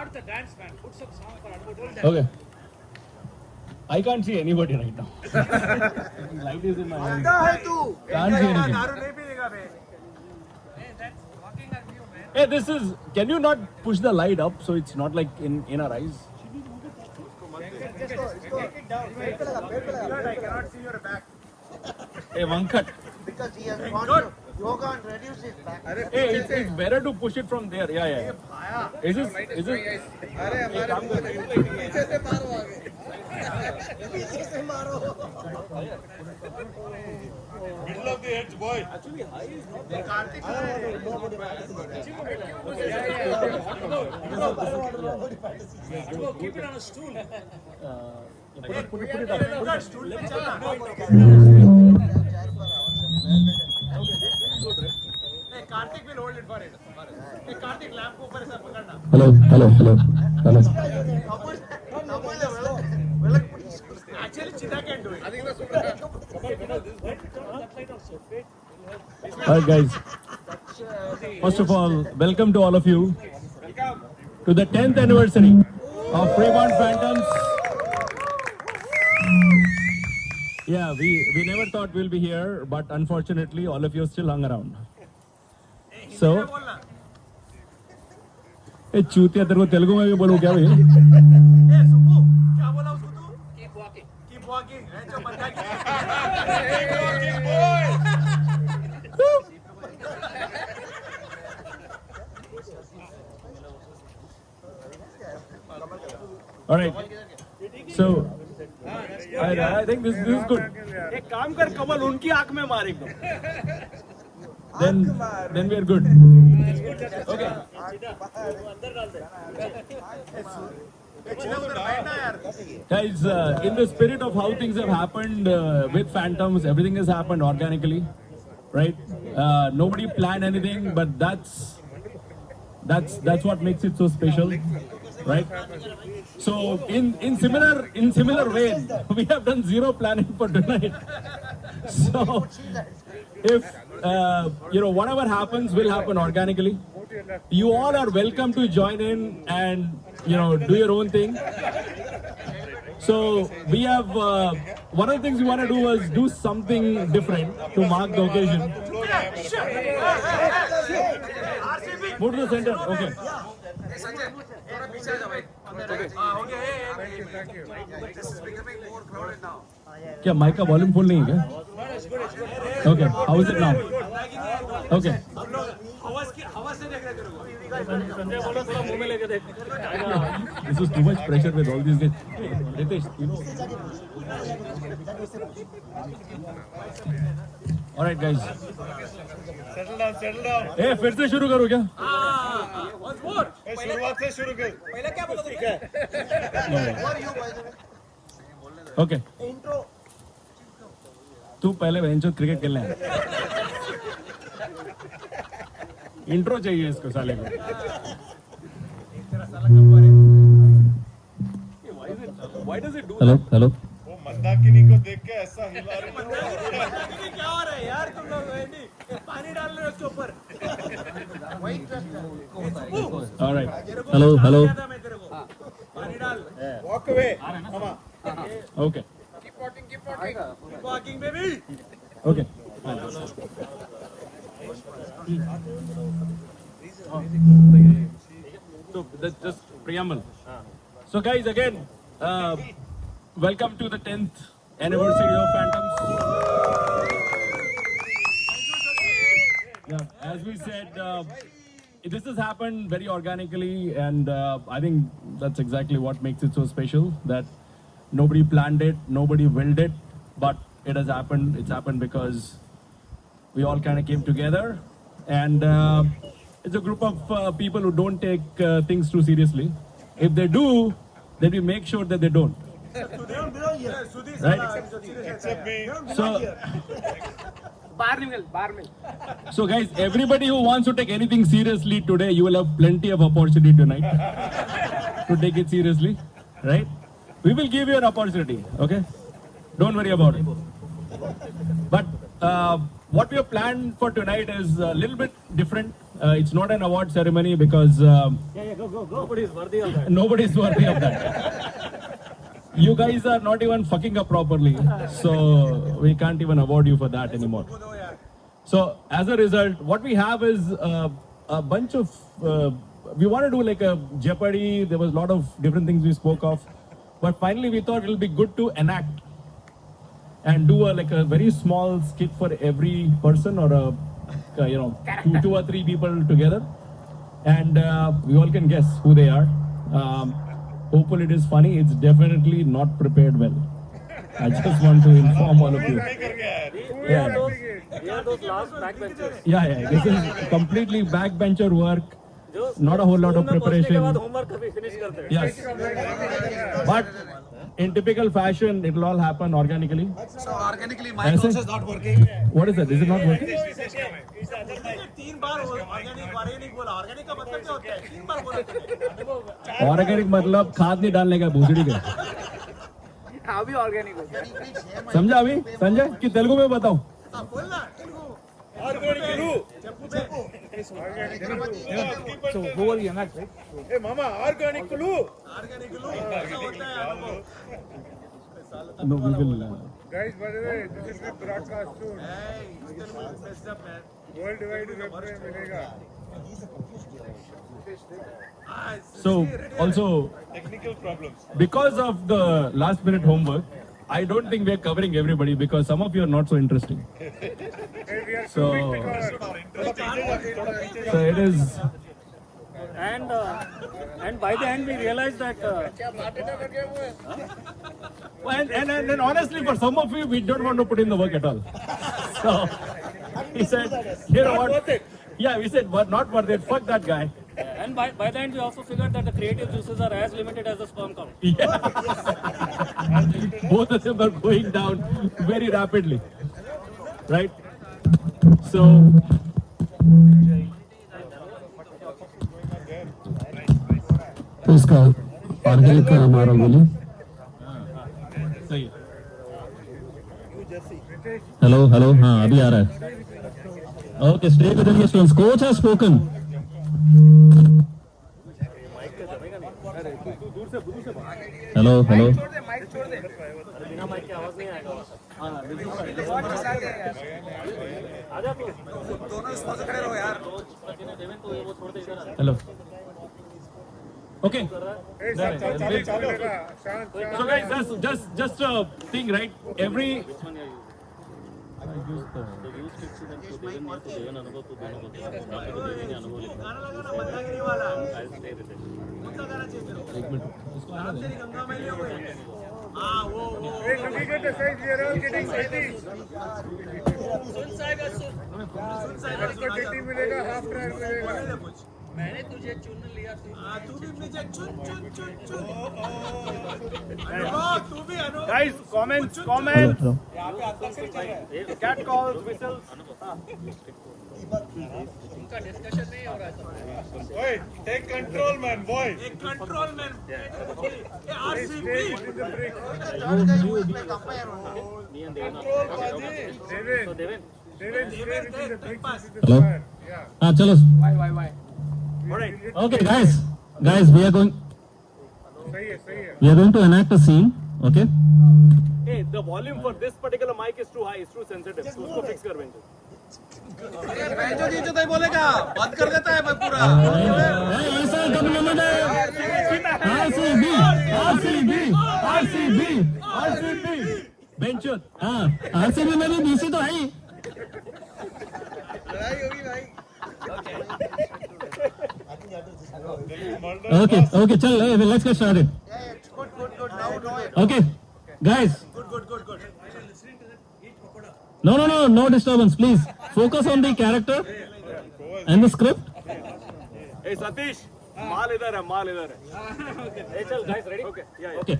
Start the dance, man. Put some song for Anubhav. Okay. I can't see anybody right now. Light is in my hand. Can't see anything. Hey, that's blocking our view, man. Hey, this is. Can you not push the light up so it's not like in our eyes? Take it down. I cannot see your back. Hey, Vankat. Because he has gone to yoga and reduce his back. Hey, it's better to push it from there. Yeah, yeah. Is this? अरे हमारे पीछे से मारो आगे पीछे से मारो middle of the heads boy Anubhav, keep it on a stool. Kartik will hold it for it Kartik lamp को ऊपर से पकड़ना Hello. actually Chida can do it Alright, guys. First of all, welcome to all of you to the 10th anniversary of Fremont Phantoms. Yeah, we never thought we'll be here, but unfortunately, all of you still hung around. So, ए चूतिया तेरे को तेलुगु में भी बोलूं क्या भाई? ए सुब्बू क्या बोला उसको तू Keep walking. keep walking है जो बंदा keep walking boy All right. So, I think this is good. एक काम कर कमल उनकी आंख में मार एकदम Then we are good. Okay. Guys, in the spirit of how things have happened with Phantoms, everything has happened organically, right? Nobody planned anything, but that's what makes it so special, right? So in similar way, we have done zero planning for tonight. So if whatever happens will happen organically. You all are welcome to join in and do your own thing. So we have one of the things we want to do was do something different to mark the occasion. Move to the center. Okay. Sanjay थोड़ा पीछे आ जा भाई okay this is becoming more crowded now क्या mic का volume full नहीं है क्या? Okay. How is it now? Okay. हवा से देख रहे तेरे को संजय बोलो थोड़ा मुंह में लेके देख. This is too much pressure with all these guys. Ritesh, All right, guys. settle down ए फिर से शुरू करो क्या? once more शुरुआत से शुरू कर पहले क्या बोला ठीक है ओके. तू पहले बहनचोद क्रिकेट खेलने है. इंट्रो चाहिए इसको साले को. हेलो. वो मंदाकिनी को देख के ऐसा हिला रहे मंदाकिनी क्या हो रहा है यार तुम लोग पानी डाल रहे हो उसके ऊपर ऑलराइट. हेलो. पानी डाल walk away okay. keep walking baby okay. So that's just preamble. So guys, again, welcome to the 10th anniversary of Phantoms. Yeah, as we said, this has happened very organically, and I think that's exactly what makes it so special. That nobody planned it, nobody willed it, but it has happened. It's happened because we all kind of came together, and it's a group of people who don't take things too seriously. If they do, then we make sure that they don't. Right? except me So guys, everybody who wants to take anything seriously today, you will have plenty of opportunity tonight to take it seriously, right? We will give you an opportunity, okay? Don't worry about it. But what we have planned for tonight is a little bit different. It's not an award ceremony because Nobody is worthy of that. nobody is worthy of that. You guys are not even fucking up properly, so we can't even award you for that anymore. So as a result, what we have is a bunch of. We want to do like a Jeopardy. There was a lot of different things we spoke of, but finally we thought it'll be good to enact and do like a very small skit for every person or two or three people together, and we all can guess who they are. Hopefully it is funny. It's definitely not prepared well. I just want to inform all of you. We are those last backbenchers. Yeah. This is completely backbencher work. Not a whole lot of preparation. Homework कभी finish करते हैं. Yes. But in typical fashion, it'll all happen organically. So organically, my process is not working. What is it? Is it not working? तीन बार organic बोला. Organic का मतलब क्या होता है? तीन बार बोला. ऑर्गेनिक मतलब खाद नहीं डालने का, भूसड़ी का. अभी ऑर्गेनिक हो गया. समझा अभी संजय कि तेलुगु में बताऊं? बोलना. So who will enact? Hey mama, organic glue. Organic glue. ऐसा होता है आपको. No, we will. Guys, by the way, this is the broadcast soon. Hey, Telugu is messed up, man. Worldwide web पे मिलेगा. So also Technical problems. because of the last minute homework, I don't think we are covering everybody because some of you are not so interesting. Hey, we are So, so it is. And by the end we realized that And honestly, for some of you, we don't want to put in the work at all. So he said, you know what? Yeah, we said, but not worth it. Fuck that guy. and by the end we also figured that the creative juices are as limited as the sperm count. Yeah. Both of them are going down very rapidly. Right? So. तो इसका organic का हमारा बोलिए. सही. Hello हाँ अभी आ रहा है. Okay stay with the students. Coach has spoken. Hello बिना माइक के आवाज नहीं आएगा. आजा तू. दोनों इस पास खड़े रहो यार. देवेन तो वो छोड़ दे इधर. Hello. Okay. Hey, चलेगा. शांत. So guys, just a thing, right? Every गाना लगाना बंदागिरी वाला. कौन सा गाना चाहिए तेरे को? राम तेरी गंगा मैली हो गई. हाँ वो. Hey, look at the size. We are all getting ready. सबको टीटी मिलेगा, हाफ ट्रायल मिलेगा. मैंने तुझे चुन लिया. तू भी मुझे चुन. अनुभव तू भी अनुभव. Guys, comments. Cat calls, whistles. उनका डिस्कशन नहीं हो रहा है. Oi, take control, man, boy. Take control, man. RCB. Control, buddy. Devin, stay within the bricks. Hello. Yeah. हाँ चलो. Why? Okay guys, we are going to enact a scene. Okay. Hey, the volume for this particular mic is too high. It's too sensitive. So उसको fix कर बेंचो. जो जी जो बोलेगा बंद कर देता है मैं पूरा. ऐसा कब लिमिट है? RCB. bencher. हाँ RCB में भी BC तो है ही. Okay, चल let's get started. Yeah, it's good. Now know it. Okay, guys. Good. No disturbance, please. Focus on the character and the script. Hey, Satish. माल इधर है. Hey, चल guys, ready? Okay. Yeah. Okay,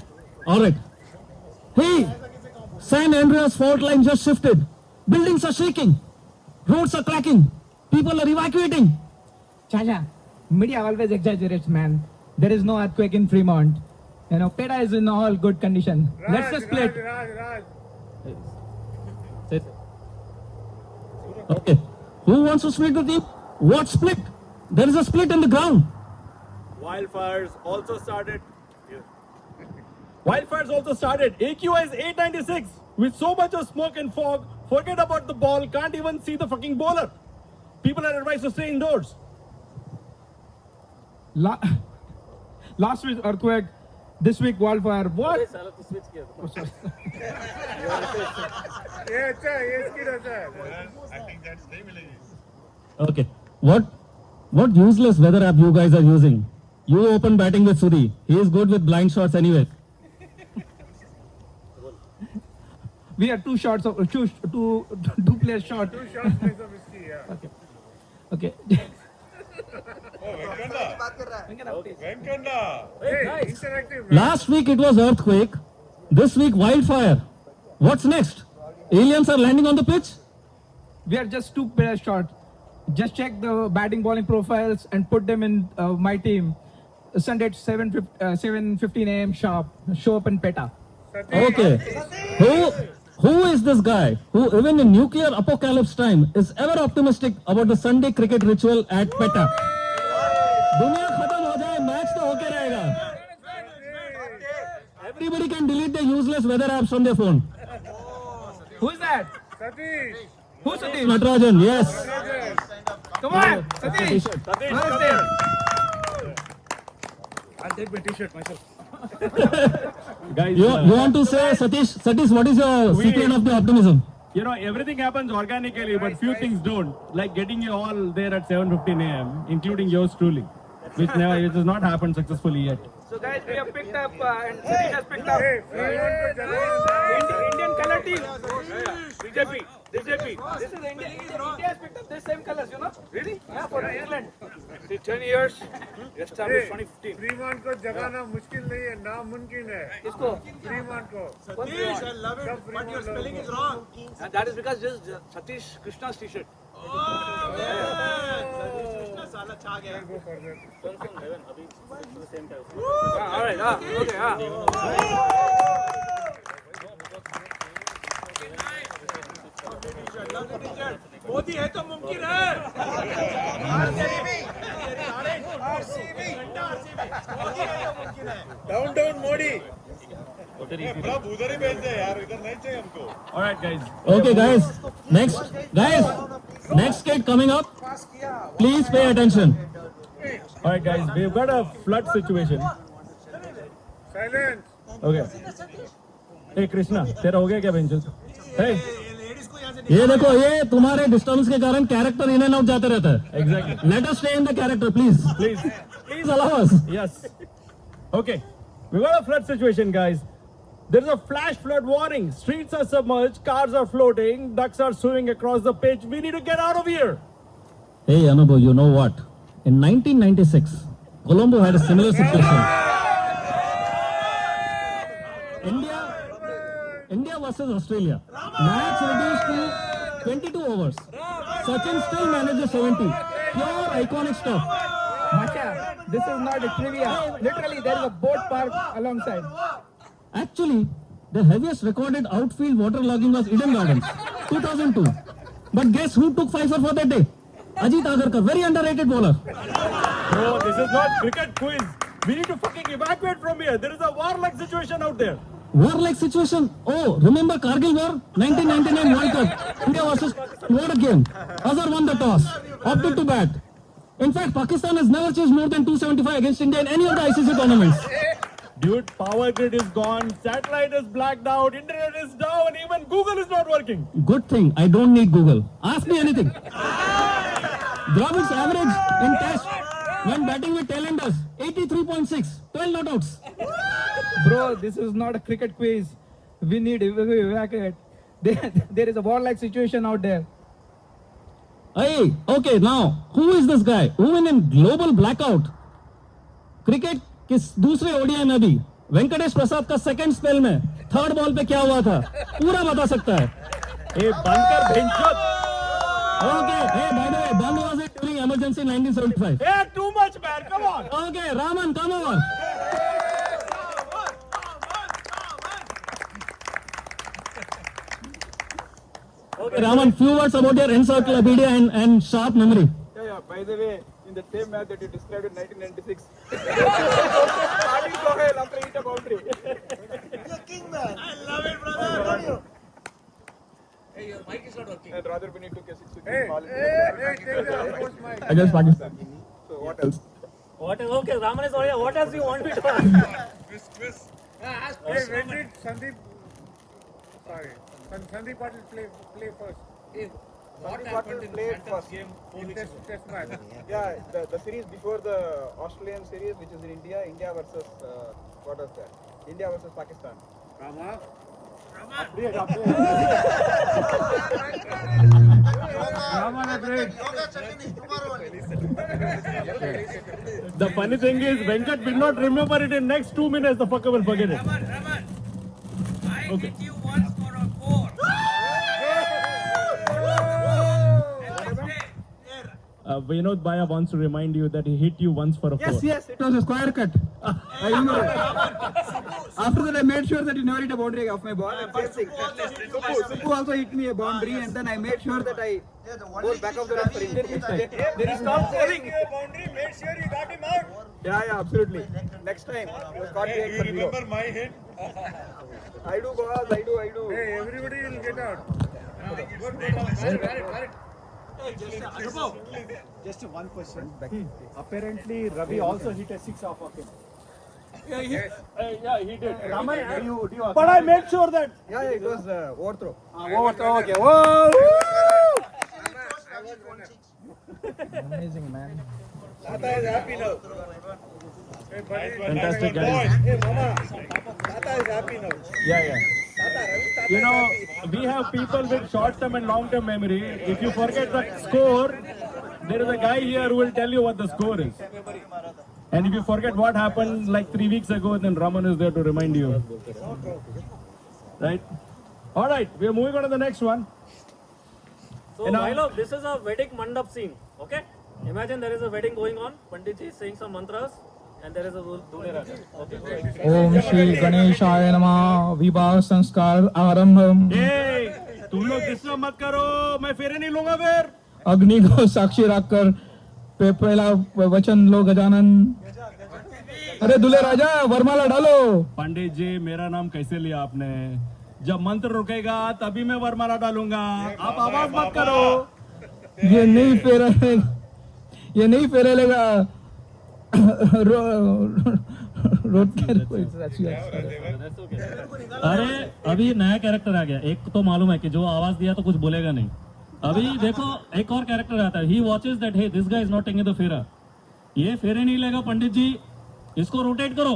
all right. Hey, San Andreas fault line just shifted. Buildings are shaking. Roads are cracking. People are evacuating. Chacha, media always exaggerates, man. There is no earthquake in Fremont. You know, PETA is in all good condition. Let's just play it. Raj. Okay, who wants to split the team? What split? There is a split in the ground. Wildfires also started. Wildfires also started. AQI is 896. With so much of smoke and fog, forget about the ball, can't even see the fucking bowler. People are advised to stay indoors. Last week earthquake, this week wildfire. What? ये अच्छा ये skill अच्छा है Okay. What useless weather app you guys are using? You open batting with Suri. He is good with blind shots anyway. We are two players short. Two shots में सब इसकी यार Okay. Venkanna interactive Last week it was earthquake. This week wildfire. What's next? Aliens are landing on the pitch? We are just two players short. Just check the batting bowling profiles and put them in my team. Sunday at 7:15 a.m. sharp. Show up in PETA. Okay. Who is this guy who even in nuclear apocalypse time is ever optimistic about the Sunday cricket ritual at PETA? दुनिया खत्म हो जाए match तो होके रहेगा. Everybody can delete the useless weather apps from their phone. Who is that? Satish Who's Satish? Natarajan, yes. Come on, Satish. Namaste. I'll take my t-shirt myself. Guys, You want to say, Satish, what is your secret of the optimism? you know, everything happens organically, but few things don't. Like getting you all there at 7:15 a.m., including yours truly, which has not happened successfully yet. So guys, we have picked up and Satish has picked up Fremont को जगाना Indian color team. BJP. This is India. India has picked up this same colors, you know? Really? Yeah, for Ireland. See, 10 years. Established 2015. Fremont को जगाना मुश्किल नहीं है नामुमकिन है इसको. फ्रीमॉन्ट को Satish, I love it, but your spelling is wrong. And that is because this is Satish Krishna's t-shirt. Krishna साला छा गया. All right. Okay. मोदी है तो मुमकिन है. Down Modi All right, guys. Okay, guys. Next kid coming up. Please pay attention. All right, guys. We've got a flood situation. Silence Okay. Hey, Krishna, तेरा हो गया क्या बेंचेस? Hey, लेडीज को यहाँ से ये देखो, ये तुम्हारे डिस्टर्बेंस के कारण कैरेक्टर इन एंड आउट जाते रहता है. exactly. Let us stay in the character, please. Please allow us. Yes. Okay. We got a flood situation, guys. There's a flash flood warning. Streets are submerged, cars are floating, ducks are swimming across the pitch. We need to get out of here. Hey, Anubhav, you know what? In 1996, Colombo had a similar situation. India versus Australia. Match reduced to 22 overs. Sachin still managed 70. Pure iconic stuff. Macha, this is not a trivia. Literally, there is a boat park alongside. Actually, the heaviest recorded outfield waterlogging was Eden Gardens, 2002. But guess who took fifer for that day? Ajit Agarkar, very underrated bowler. Bro, this is not cricket quiz. We need to fucking evacuate from here. There is a war-like situation out there. War-like situation. Oh, remember Kargil War? 1999 World Cup. India versus what a game. Azhar won the toss, opted to bat. In fact, Pakistan has never chased more than 275 against India in any of the ICC tournaments. Dude, power grid is gone, satellite is blacked out, internet is down, even Google is not working. Good thing I don't need Google. Ask me anything. Dravid's average in test when batting with tailenders 83.6, 12 not outs. Bro, this is not a cricket quiz. We need to evacuate. There is a war-like situation out there. Hey, okay, now who is this guy? Even in global blackout, cricket किस दूसरे ODI में भी वेंकटेश प्रसाद का second spell में third ball पे क्या हुआ था पूरा बता सकता है. Hey, bunker benchot. Okay, hey, by the way, Band was it during emergency in 1975. Hey, too much, man. Come on. Okay, Raman, come over. Okay, Raman, few words about your encyclopedia and sharp memory. yeah. By the way, in the same match that you described in 1996, starting Sohail after hit a boundary. You're king, man. I love it, brother. Hey, your mic is not working. And Radha Bini took a 6 wicket Hey, ball. take the host mic. Against Pakistan. So what else? What is okay? Raman is already. What else do you want me to ask? Hey, when did Sandeep? Sorry, Sandeep Patil play first? What happened in the Phantoms game? In test match. Yeah, the series before the Australian series, which is in India versus what was that? India versus Pakistan. Rama. Yoga session is tomorrow only. The funny thing is, Venkat will not remember it in next 2 minutes. The fucker will forget it. Raman, I hit you once for a 4. Vinod Baya wants to remind you that he hit you once for a 4. Yes, it was a square cut. I remember it. After that, I made sure that he never hit a boundary off my ball. And first thing, Suppu also hit me a boundary, and then I made sure that I Yeah, the go back of the net for him. Then he stopped scoring. Boundary, made sure you got him out. Yeah, absolutely. Next time, you got the 8 for 0. my hit? I do, boss. I do. Hey, everybody will get out. Just one question. Apparently, Ravi also hit a 6 off of him. Yeah, he did. Raman, do you But I made sure that. Yeah, it was overthrow. overthrow? Okay. Whoa! Amazing, man. Tata is happy now. Fantastic, guys. Hey, Mama. Tata is happy now. Yeah. Tata You is know, happy. we have people with short-term and long-term memory. If you forget the score, there is a guy here who will tell you what the score is. And if you forget what happened like 3 weeks ago, then Raman is there to remind you. Right? All right, we are moving on to the next one. So, And Milo, this is a wedding mandap scene. Okay? Imagine there is a wedding going on. Panditji is saying some mantras, and there is a Dule Raja. Okay. ओम श्री गणेशाय नमः विवाह संस्कार आरंभम Hey, तुम लोग disturb मत करो, मैं फेरे नहीं लूंगा फिर. अग्नि को साक्षी रखकर पहला वचन लो गजानन अरे दूल्हे राजा वरमाला डालो पंडित जी, मेरा नाम कैसे लिया आपने? जब मंत्र रुकेगा तभी मैं वरमाला डालूंगा. आप आवाज मत करो. ये नहीं फेरेगा अरे अभी नया कैरेक्टर आ गया. एक तो मालूम है कि जो आवाज दिया तो कुछ बोलेगा नहीं. अभी देखो एक और कैरेक्टर आता है. He watches that hey this guy is not taking the phera. ये फेरे नहीं लेगा पंडित जी, इसको रोटेट करो.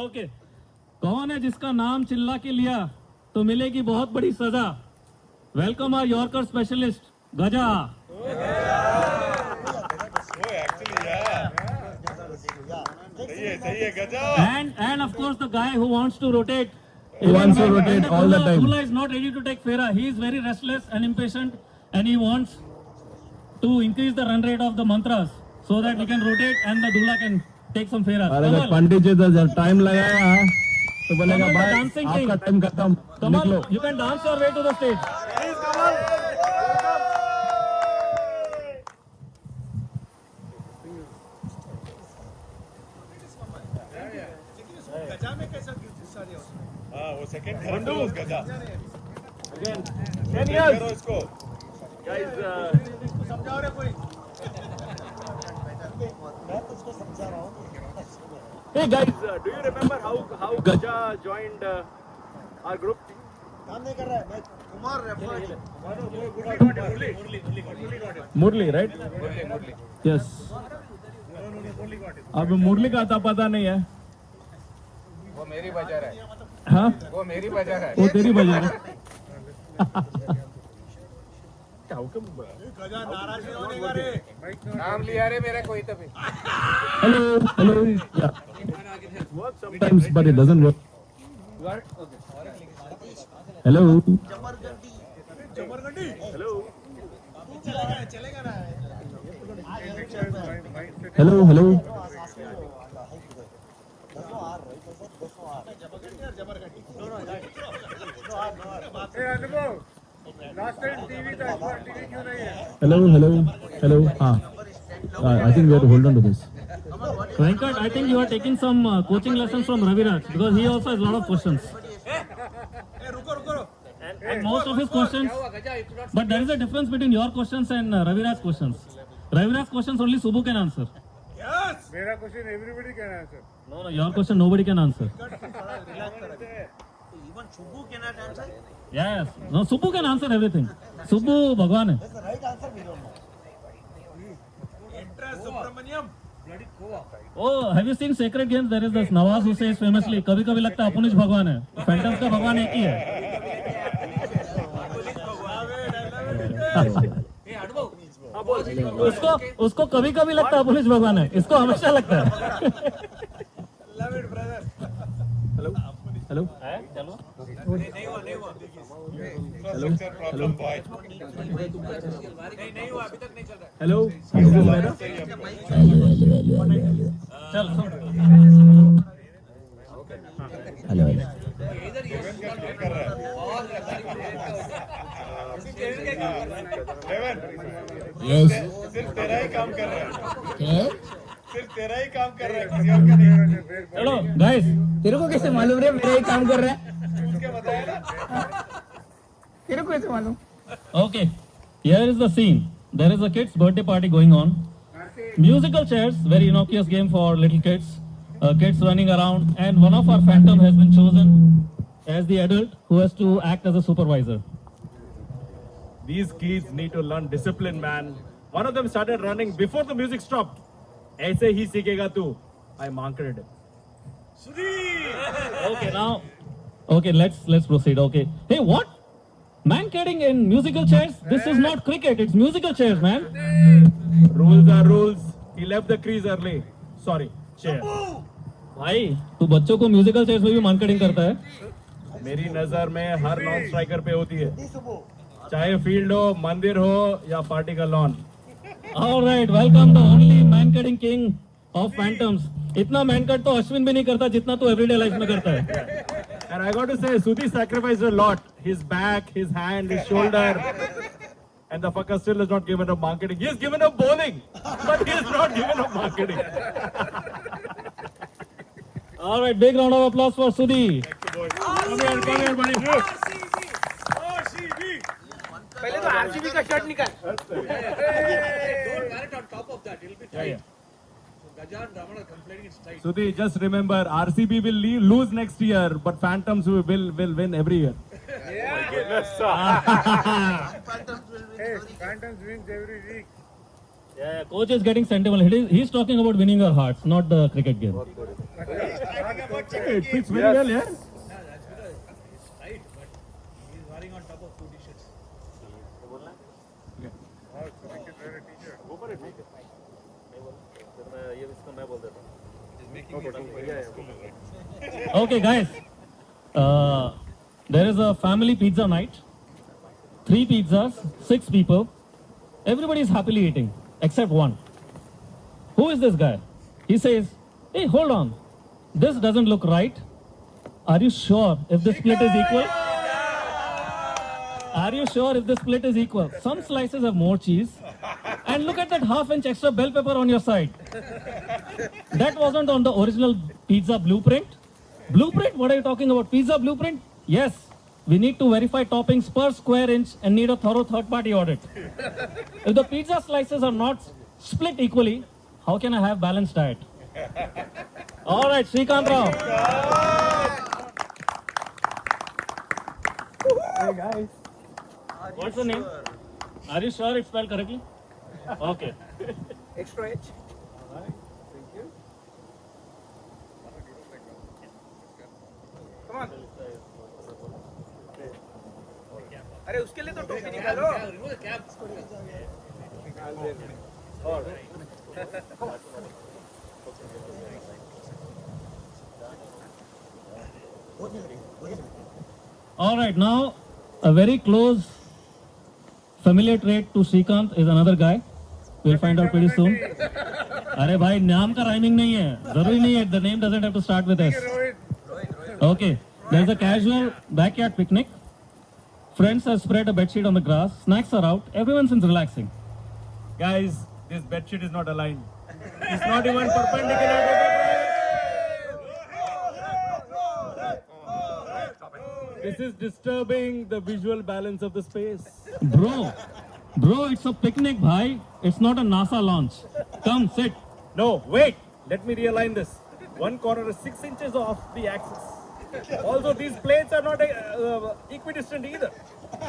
ओके, कौन है जिसका नाम चिल्ला के लिया तो मिलेगी बहुत बड़ी सजा. Welcome our yorker specialist Gaja. And of course the guy who wants to rotate. He wants to rotate all the time. Dula is not ready to take Fera. He is very restless and impatient, and he wants to increase the run rate of the mantras so that he can rotate and the Dula can take some Feras. अरे जब पंडित जी जब time लगाया तो बोलेगा Kamal, the भाई dancing आपका king. Time खत्म, निकलो. Kamal, you can dance your way to the stage. वो second character was Gaja. Again, 10 years. इसको. Guys, समझाओ रे कोई. hey guys, Do you remember how Gaja joined our group? काम नहीं कर रहा है. मैं कुमार रेफर. मुरली, right? Yes. अब मुरली का तो पता नहीं है. वो मेरी वजह है. हाँ? वो मेरी वजह है. वो तेरी वजह है. गजा नाराज नहीं होने का रे. नाम लिया रे मेरा कोई तभी. Hello. Yeah. Sometimes, but it doesn't work. Hello. Hello. चलेगा ना. Hello. Hey, Anubhav. Last time TV था, इस बार TV क्यों नहीं है? Hello. I think we have to hold on to this. Venkat, I think you are taking some coaching lessons from Raviraj because he also has a lot of questions. And most of his questions, but there is a difference between your questions and Raviraj's questions. Raviraj's questions only Subbu can answer. मेरा question everybody can answer. No, your question nobody can answer. Even Subbu cannot answer. Yes, no, Subbu can answer everything. Subbu Bhagwan hai. That's the right answer, we don't know. Entrance Subramaniam. Oh, have you seen Sacred Games? There is this Nawaz who says famously, कभी कभी लगता है अपुनिश भगवान है. Phantoms का भगवान एक ही है. उसको कभी कभी लगता है अपुनिश भगवान है. इसको हमेशा लगता है. Love it, brother. Hello. चलो. नहीं हुआ. नहीं हुआ, अभी तक नहीं चल रहा है. Hello. चल. Yes. सिर्फ तेरा ही काम कर रहा है. सिर्फ तेरा ही काम कर रहा है, किसी और का नहीं. चलो, guys. तेरे को कैसे मालूम रे मेरा ही काम कर रहा है? उसके बताया ना. तेरे को कैसे मालूम? Okay, here is the scene. There is a kid's birthday party going on. Musical chairs, very innocuous game for little kids. Kids running around, and one of our phantom has been chosen as the adult who has to act as a supervisor. These kids need to learn discipline, man. One of them started running before the music stopped. ऐसे ही सीखेगा तू. I marked it. Okay, now, okay, let's proceed. Okay, hey, what? Man kidding in musical chairs? This is not cricket. It's musical chairs, man. Rules are rules. He left the crease early. Sorry, chair. भाई, तू बच्चों को musical chairs में भी मान cutting करता है? मेरी नजर में हर नॉन स्ट्राइकर पे होती है. Di Subbu. चाहे फील्ड हो, मंदिर हो या पार्टी का lawn. All right, welcome the only man cutting king of phantoms. इतना मैन कट तो अश्विन भी नहीं करता जितना तू एवरीडे लाइफ में करता है. And I got to say, Sudhi sacrificed a lot. His back, his hand, his shoulder. And the fucker still has not given up marketing. He has given up bowling, but he has not given up marketing. All right, big round of applause for Sudhi. Come here, buddy. पहले तो RCB का shirt निकाल. Don't wear it on top of that. It'll be tight. So Gajan Raman are complaining it's tight. Sudhi, just remember, RCB will lose next year, but Phantoms will win every year. Phantoms will win Hey, every Phantoms wins every week. Yeah, coach is getting sentimental. He's talking about winning our hearts, not the cricket game. It fits very well, yeah? That's because it's tight, but he's wearing on top of two t-shirts. Wow, so we can wear a t-shirt. Okay, guys. There is a family pizza night. 3 pizzas, 6 people. Everybody is happily eating, except one. Who is this guy? He says, hey, hold on. This doesn't look right. Are you sure if the split is equal? Are you sure if the split is equal? Some slices have more cheese. And look at that half-inch extra bell pepper on your side. That wasn't on the original pizza blueprint. Blueprint? What are you talking about? Pizza blueprint? Yes. We need to verify toppings per square inch and need a thorough third-party audit. If the pizza slices are not split equally, how can I have balanced diet? All right, Srikanth Rao. Hey guys. What's the name? Are you sure it's spelled correctly? Okay. Extra H. Come on. अरे उसके लिए तो टोपी निकालो. Remove the cap. All right, now a very close familiar trait to Srikanth is another guy. We'll find out pretty soon. अरे भाई नाम का राइमिंग नहीं है, जरूरी नहीं है. The name doesn't have to start with S. Rohit, Okay, there's a casual backyard picnic. Friends have spread a bedsheet on the grass. Snacks are out. Everyone's relaxing. Guys, this bedsheet is not aligned. It's not even perpendicular to the ground. This is disturbing the visual balance of the space. Bro, it's a picnic, bhai. It's not a NASA launch. Come, sit. No, wait. Let me realign this. One corner is 6 inches off the axis. Also, these plates are not equidistant either.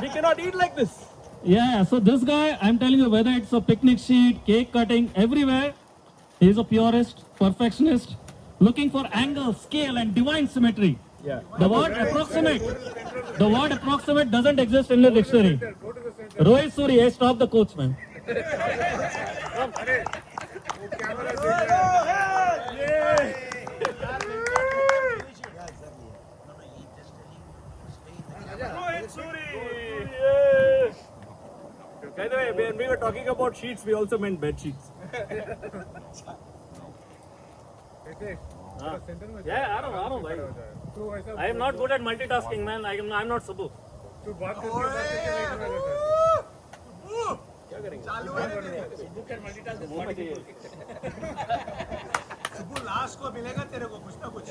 We cannot eat like this. Yeah, so this guy, I'm telling you, whether it's a picnic sheet, cake cutting, everywhere, he's a purist, perfectionist, looking for angle, scale, and divine symmetry. Yeah. The word approximate doesn't exist in the dictionary. Rohit Suri, hey, stop the coach, man. By the way, when we were talking about sheets, we also meant bed sheets. Yeah, I don't like it. I am not good at multitasking, man. I'm not Subbu. सुबह last को मिलेगा तेरे को कुछ ना कुछ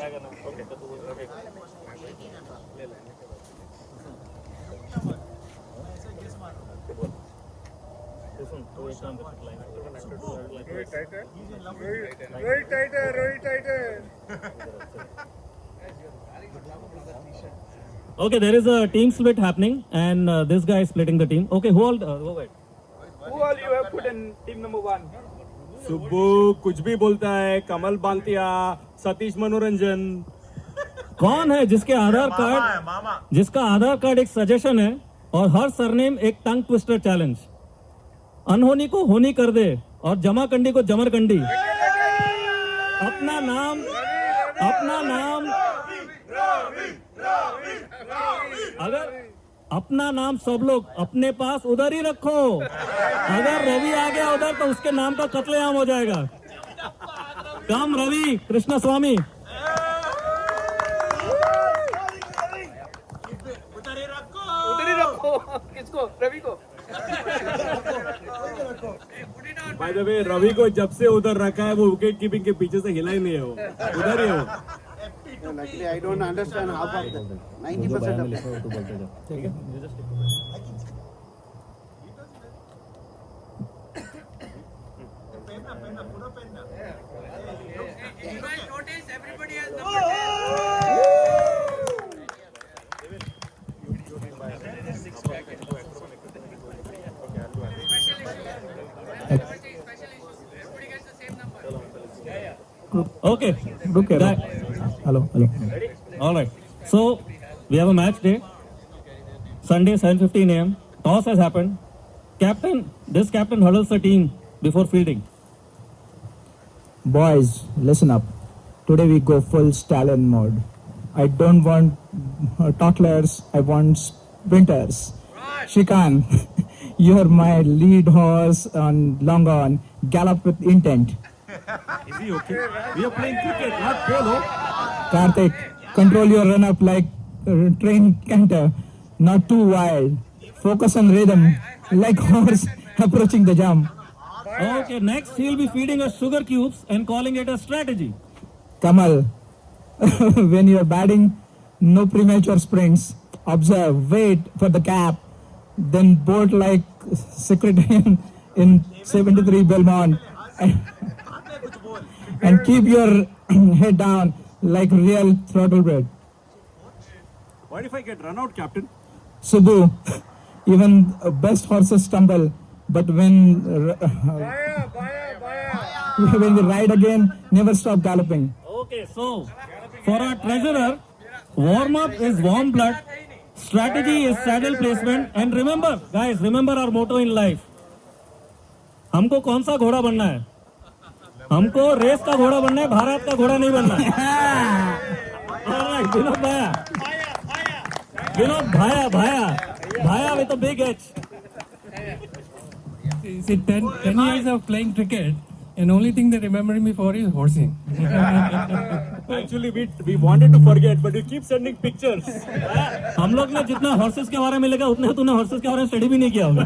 Rohit tighter. Okay, there is a team split happening, and this guy is splitting the team. Okay, who all? Wait. Who all you have put in team number 1? Subbu कुछ भी बोलता है, कमल बांतिया, सतीश मनोरंजन. कौन है जिसका आधार कार्ड एक सजेशन है और हर सरनेम एक टंग ट्विस्टर चैलेंज. अनहोनी को होनी कर दे और जमाकंडी को जमरकंडी. अपना नाम अगर अपना नाम सब लोग अपने पास उधर ही रखो. अगर रवि आ गया उधर तो उसके नाम का कत्लेआम हो जाएगा. कम रवि कृष्ण स्वामी. उधर ही रखो. किसको? रवि को. By the way, रवि को जब से उधर रखा है वो विकेट कीपिंग के पीछे से हिला ही नहीं है. वो उधर ही है वो. Luckily, I don't understand half of that. 90% of that. Okay. Hello. All right. So we have a match day. Sunday, 7:15 a.m. Toss has happened. This captain huddles the team before fielding. Boys, listen up. Today we go full stallion mode. I don't want toddlers. I want sprinters. Shikan, you're my lead horse on long on. Gallop with intent. Is he okay? We are playing cricket, not polo. Karthik, control your run up like train canter. Not too wild. Focus on rhythm, like horse approaching the jump. Okay, next he'll be feeding us sugar cubes and calling it a strategy. Kamal, when you're batting, no premature sprints. Observe, wait for the cap, then bolt like secretarian in 73 Belmont, and keep your head down like real thoroughbred. What if I get run out, Captain? Subbu, even best horses stumble, but when they ride again, never stop galloping. Okay, so for our treasurer, warm up is warm blood, strategy is saddle placement, and remember, guys, remember our motto in life. हमको कौन सा घोड़ा बनना है? हमको race का घोड़ा बनना है, भारत का घोड़ा नहीं बनना है. Alright, Vinod Bhaya with a big H. See, 10 years of playing cricket, and only thing they remember me for is horsing. Actually, we wanted to forget, but you keep sending pictures. हम लोग ने जितना horses के बारे में लिखा उतने तूने हॉर्सेस के बारे में स्टडी भी नहीं किया होगा.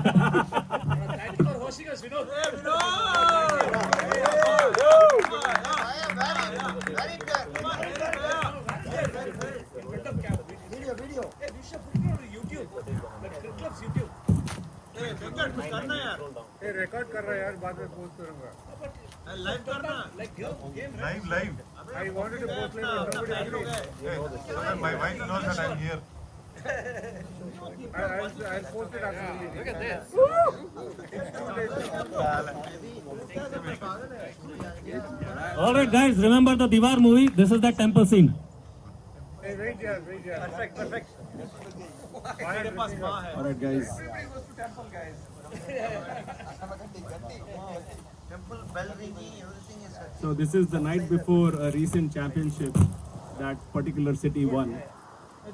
ये रिकॉर्ड कर रहा है यार, बाद में पोस्ट करूंगा. लाइव करना. Live. I wanted to post live, but nobody agreed. My wife knows that I'm here. I'll post it after. Look at this. All right, guys, remember the Diwar movie? This is that temple scene. Hey, wait here. Perfect. All right, guys. Temple bell ringing, everything is set. So this is the night before a recent championship that particular city won,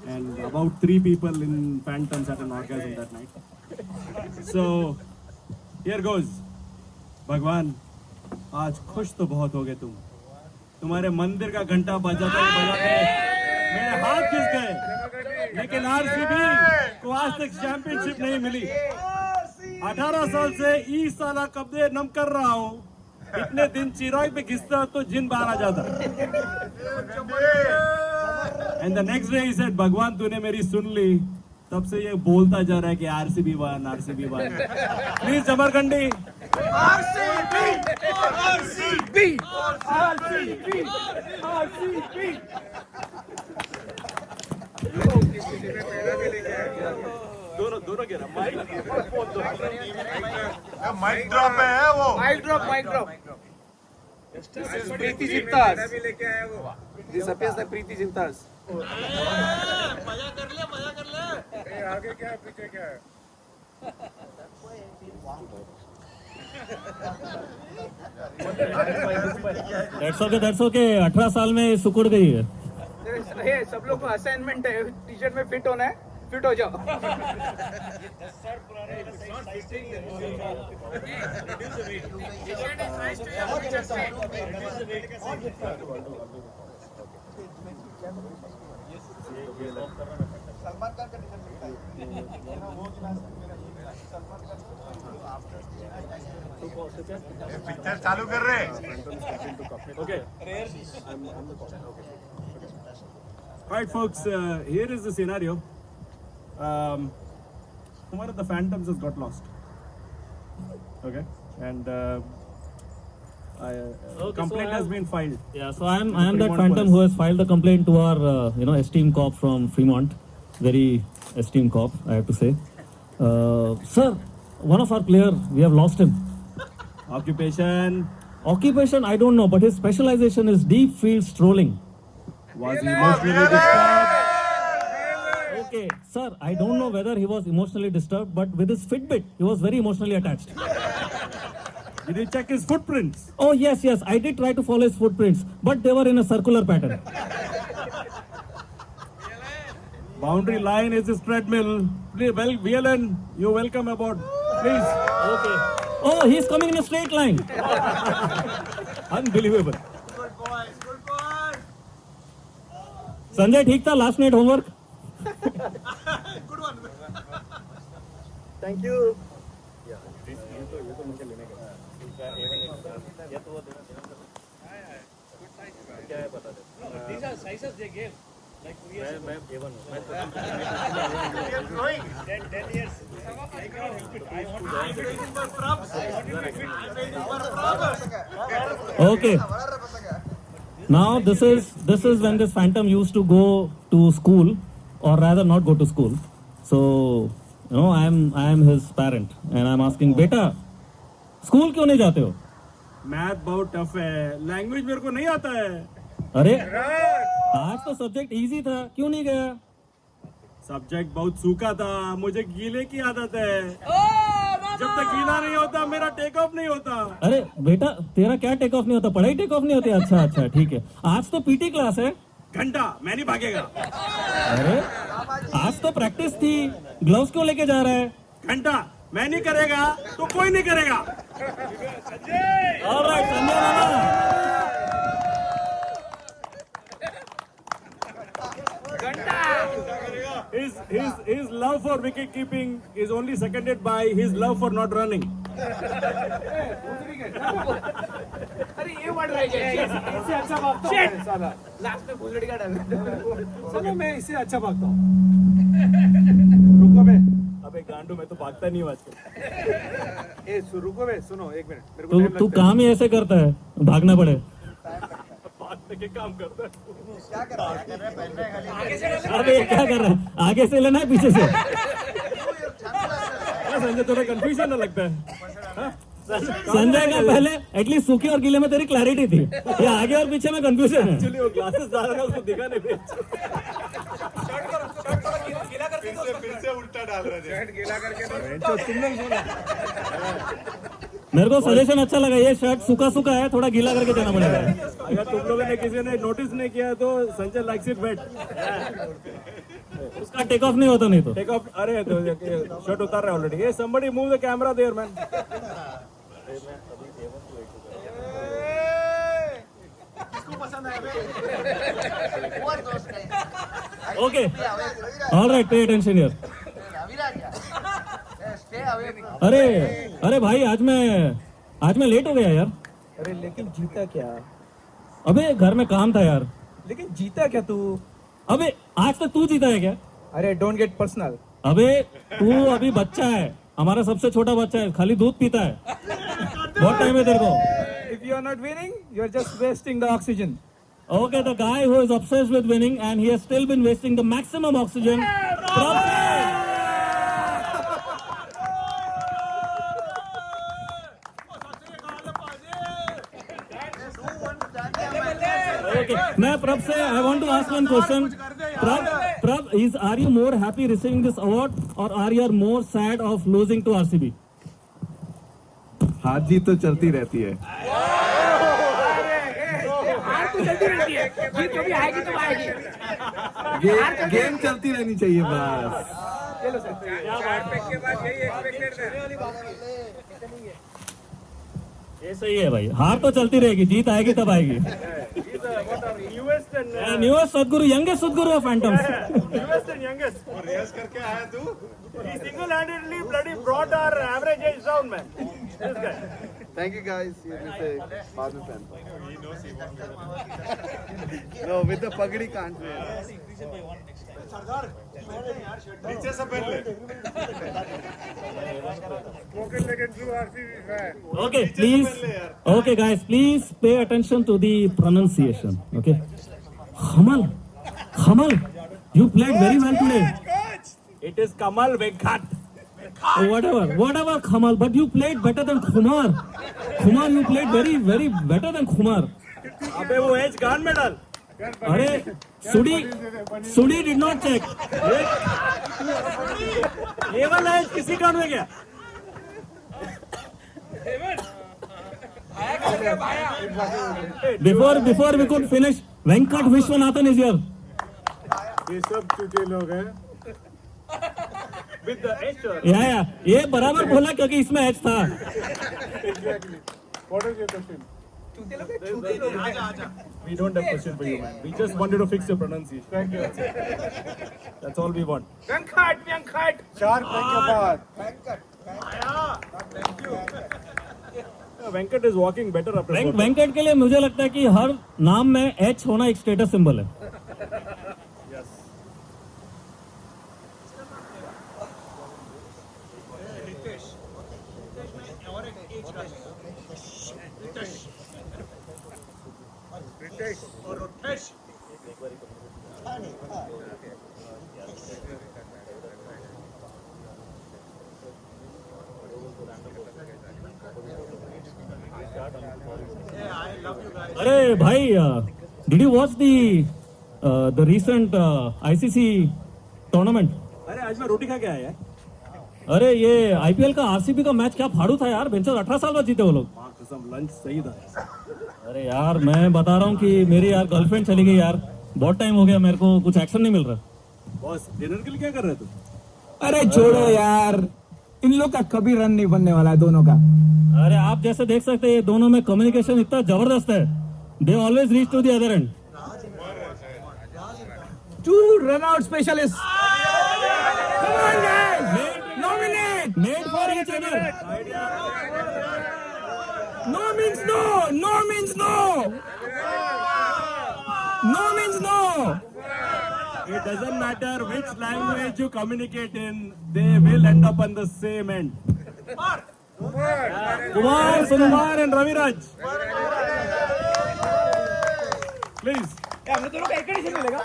and about 3 people in Phantoms had an orgasm that night. So here goes. भगवान, आज खुश तो बहुत हो गए तुम. तुम्हारे मंदिर का घंटा बजाते मेरे हाथ खिस गए. लेकिन आरसीबी को आज तक चैंपियनशिप नहीं मिली. 18 साल से ई साला कब्जे नम कर रहा हूँ. इतने दिन चिराग पे घिसता तो जिन बाहर आ जाता. And the next day he said, भगवान तूने मेरी सुन ली. तब से ये बोलता जा रहा है कि आरसीबी वन. प्लीज जमरकंडी. दोनों गिरा. माइक ड्रॉप है वो. Mic drop. Preeti Zintas. भी लेके आया वो. This appears like Preeti Zintas. मजा कर ले. ए, आगे क्या है, पीछे क्या है? That's okay. 18 साल में सुकुड़ गई है. ये सब लोग को असाइनमेंट है, टी-शर्ट में फिट होना है, फिट हो जाओ. पिक्चर चालू कर रहे. Okay. Alright, folks. Here is the scenario. One of the Phantoms has got lost. Okay, and complaint has been filed. Yeah, so I am that Phantom who has filed a complaint to our esteemed cop from Fremont. Very esteemed cop, I have to say. Sir, one of our player, we have lost him. Occupation, I don't know, but his specialization is deep field strolling. Was emotionally disturbed. Okay, sir, I don't know whether he was emotionally disturbed, but with his Fitbit, he was very emotionally attached. Did you check his footprints? Oh, yes, I did try to follow his footprints, but they were in a circular pattern. Boundary line is his treadmill. Please, well, VLN, you're welcome aboard. Please. Okay. Oh, he's coming in a straight line. Unbelievable. Good boy. Sanjay, ठीक था last night homework? Good one. Thank you. These are sizes they gave. Like 2 years ago. 10 years. I cannot help it. I want to I'm waiting for props. Okay. Now this is when this Phantom used to go to school, or rather not go to school. So, I am his parent, and I'm asking, बेटा, school क्यों नहीं जाते हो? Math बहुत tough है. Language मेरे को नहीं आता है. अरे आज तो सब्जेक्ट इजी था, क्यों नहीं गया? सब्जेक्ट बहुत सूखा था. मुझे गीले की आदत है. जब तक गीला नहीं होता मेरा टेक ऑफ नहीं होता. अरे बेटा, तेरा क्या टेक ऑफ नहीं होता? पढ़ाई टेक ऑफ नहीं होती? अच्छा ठीक है. आज तो पीटी क्लास है. घंटा मैं नहीं भागेगा. अरे आज तो प्रैक्टिस थी. ग्लव्स क्यों लेके जा रहा है? घंटा मैं नहीं करेगा तो कोई नहीं करेगा. Alright Sanjay Nana. his love for wicket keeping is only seconded by his love for not running. अरे ये वर्ड रह गया इससे अच्छा भागता हूँ मैं, साला लास्ट में फुलझड़ी का डाल चलो मैं इससे अच्छा भागता हूँ रुको बे अबे गांडू मैं तो भागता नहीं हूँ आजकल. रुको बे सुनो एक मिनट मेरे को तू time तू लगता है. काम ही ऐसे करता है भागना पड़े. भागने के काम करता है. अबे ये क्या कर रहा है? आगे से लेना है पीछे से? संजय थोड़ा कंफ्यूजन ना लगता है. संजय का पहले एटलीस्ट सूखे और गीले में तेरी क्लैरिटी थी, ये आगे और पीछे में कंफ्यूजन है. एक्चुअली वो ग्लासेस डाल रहा है उसको दिखा नहीं. फिर से उल्टा डाल रहे थे. मेरे को सजेशन अच्छा लगा, ये शर्ट सूखा सूखा है, थोड़ा गीला करके देना पड़ेगा. अगर तुम लोगों ने किसी ने नोटिस नहीं किया तो संजय लाइक्स इट वेट. उसका टेक ऑफ नहीं होता नहीं तो. Take off. अरे तो शर्ट उतार रहा है ऑलरेडी. ये somebody move the camera there man. Okay alright, pay attention here. अरे अरे भाई आज मैं लेट हो गया यार. अरे लेकिन जीता क्या? अबे घर में काम था यार. लेकिन जीता क्या तू? अबे आज तक तू जीता है क्या? अरे डोंट गेट पर्सनल. अबे तू अभी बच्चा है, हमारा सबसे छोटा बच्चा है, खाली दूध पीता है. बहुत टाइम है तेरे को. If you are not winning, you are just wasting the oxygen. Okay, the guy who is obsessed with winning and he has still been wasting the maximum oxygen. Okay, मैं प्रभ से I want to ask one question. प्रभ, are you more happy receiving this award or are you more sad of losing to RCB? हाथ जीत तो चलती रहती है. जीत कभी आएगी तो आएगी. गेम चलती रहनी चाहिए बस. ये सही है भाई, हार तो चलती रहेगी, जीत आएगी तब आएगी. न्यूएस्ट सदगुरु, यंगेस्ट सदगुरु of phantoms. Newest and youngest. रियाज करके आया तू. He single-handedly bloody brought our average age down, man. This guy. Thank you guys. You just say Babu fan. No, with the pagdi can't win. नीचे से पहले. Spoken like a true RCB fan. Okay, please. Okay, guys, please pay attention to the pronunciation. Okay. Kamal, you played very well today. It is Kamal Venkat. Oh, whatever, Kamal. But you played better than Kumar. Kumar, you played very, very better than Kumar. अबे वो as गान में डाल. अरे सुडी did not check. ये वाला as किसी गान में गया. Before we could finish, Venkat Vishwanathan is here. ये सब चूचे लोग हैं. With the H. या ये बराबर बोला क्योंकि इसमें एच था. What is your question? We don't have question for you, man. We just wanted to fix your pronunciation. Thank you. That's all we want. Venkat. चार फेंक के बाद Venkat is walking better after. Venkat के लिए मुझे लगता है कि हर नाम में एच होना एक स्टेटस सिंबल है. अरे भाई, did you watch the recent ICC tournament? अरे आज मैं रोटी खा के आया यार. अरे ये IPL का RCB का मैच क्या फाड़ू था यार. बेंचर 18 साल बाद जीते वो लोग. माँ कसम लंच सही था. अरे यार मैं बता रहा हूँ कि मेरी यार गर्लफ्रेंड चली गई यार. बहुत टाइम हो गया, मेरे को कुछ एक्शन नहीं मिल रहा. बॉस डिनर के लिए क्या कर रहे तू? अरे छोड़ो यार, इन लोग का कभी रन नहीं बनने वाला है दोनों का. अरे आप जैसे देख सकते हैं ये दोनों में कम्युनिकेशन इतना जबरदस्त है. They always reach to the other end. 2 run out specialists. Come on, guys! Nominate! Made for each other. No means no! No means no! No means no! It doesn't matter which language you communicate in, they will end up on the same end. Kumar, Sunkumar and Raviraj. Please. हम लोग दोनों का एक addition मिलेगा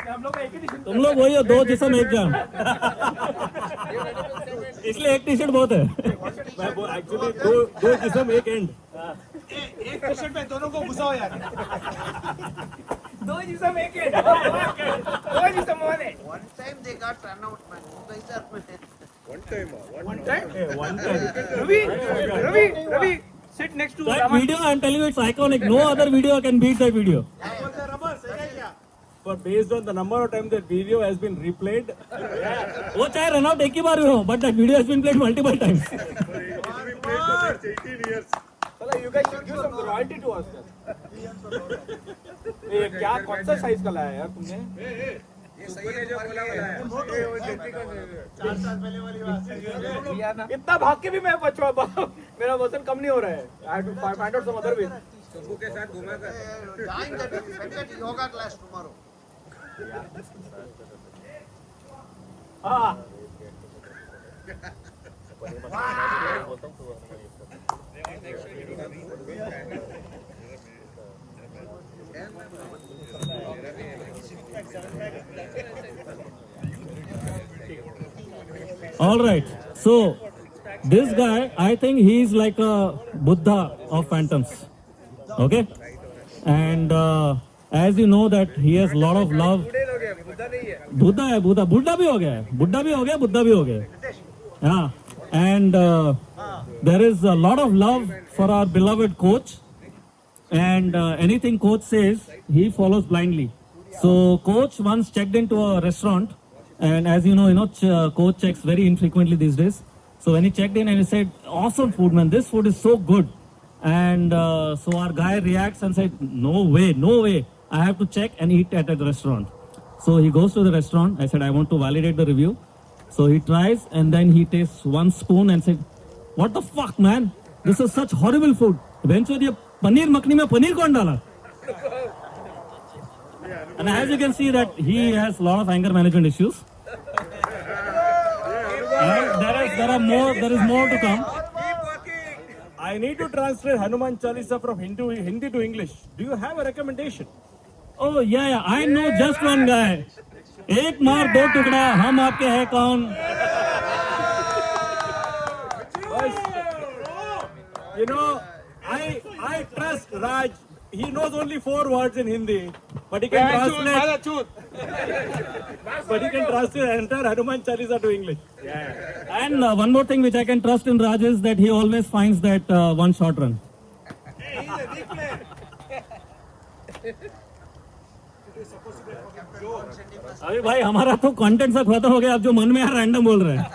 हम लोग का एक एडिशन तुम लोग वही हो, दो जिसम एक जान. इसलिए एक टी शर्ट बहुत है. Actually, दो जिसम एक end. एक टी-शर्ट में दोनों को घुसाओ यार दो जिसम एक है दो जिसम वाले One time they got run out, man. You guys are one time Ravi sit next to That video, I'm telling you, it's iconic. No other video can beat that video. But based on the number of times that video has been replayed, वो चाहे run out एक ही बार हो, but that video has been played multiple times. It will be played for next 18 years. you guys should give some royalty to us ये क्या कौन सा size का लाया यार तुमने इतना भाग के भी मैं बचवा मेरा वजन कम नहीं हो रहा है I have to find out some other way join that Venkat yoga class tomorrow. हाँ All right. So this guy, I think he's like a Buddha of phantoms. Okay. And as you know that he has a lot of love. Buddha है Buddha. Buddha भी हो गया है. Buddha भी हो गया. Buddha भी हो गया. Yeah. And there is a lot of love for our beloved coach. And anything coach says, he follows blindly. So coach once checked into a restaurant, and as you know, coach checks very infrequently these days. So when he checked in and he said, "Awesome food, man! This food is so good." And so our guy reacts and said, "No way, no way! I have to check and eat at the restaurant." So he goes to the restaurant. I said, "I want to validate the review." So he tries and then he tastes one spoon and said, "What the fuck, man? This is such horrible food." Eventually, paneer makhni mein paneer kaun dala? And as you can see that he has a lot of anger management issues. And there is more to come. I need to translate Hanuman Chalisa from Hindi to English. Do you have a recommendation? Oh yeah, I know just one guy. एक मार दो टुकड़ा हम आपके हैं कौन? You know, I trust Raj. He knows only 4 words in Hindi, but he can translate. But he can translate entire Hanuman Chalisa to English. And one more thing which I can trust in Raj is that he always finds that one short run. अभी भाई हमारा तो content सब खत्म हो गया, अब जो मन में है रैंडम बोल रहे हैं.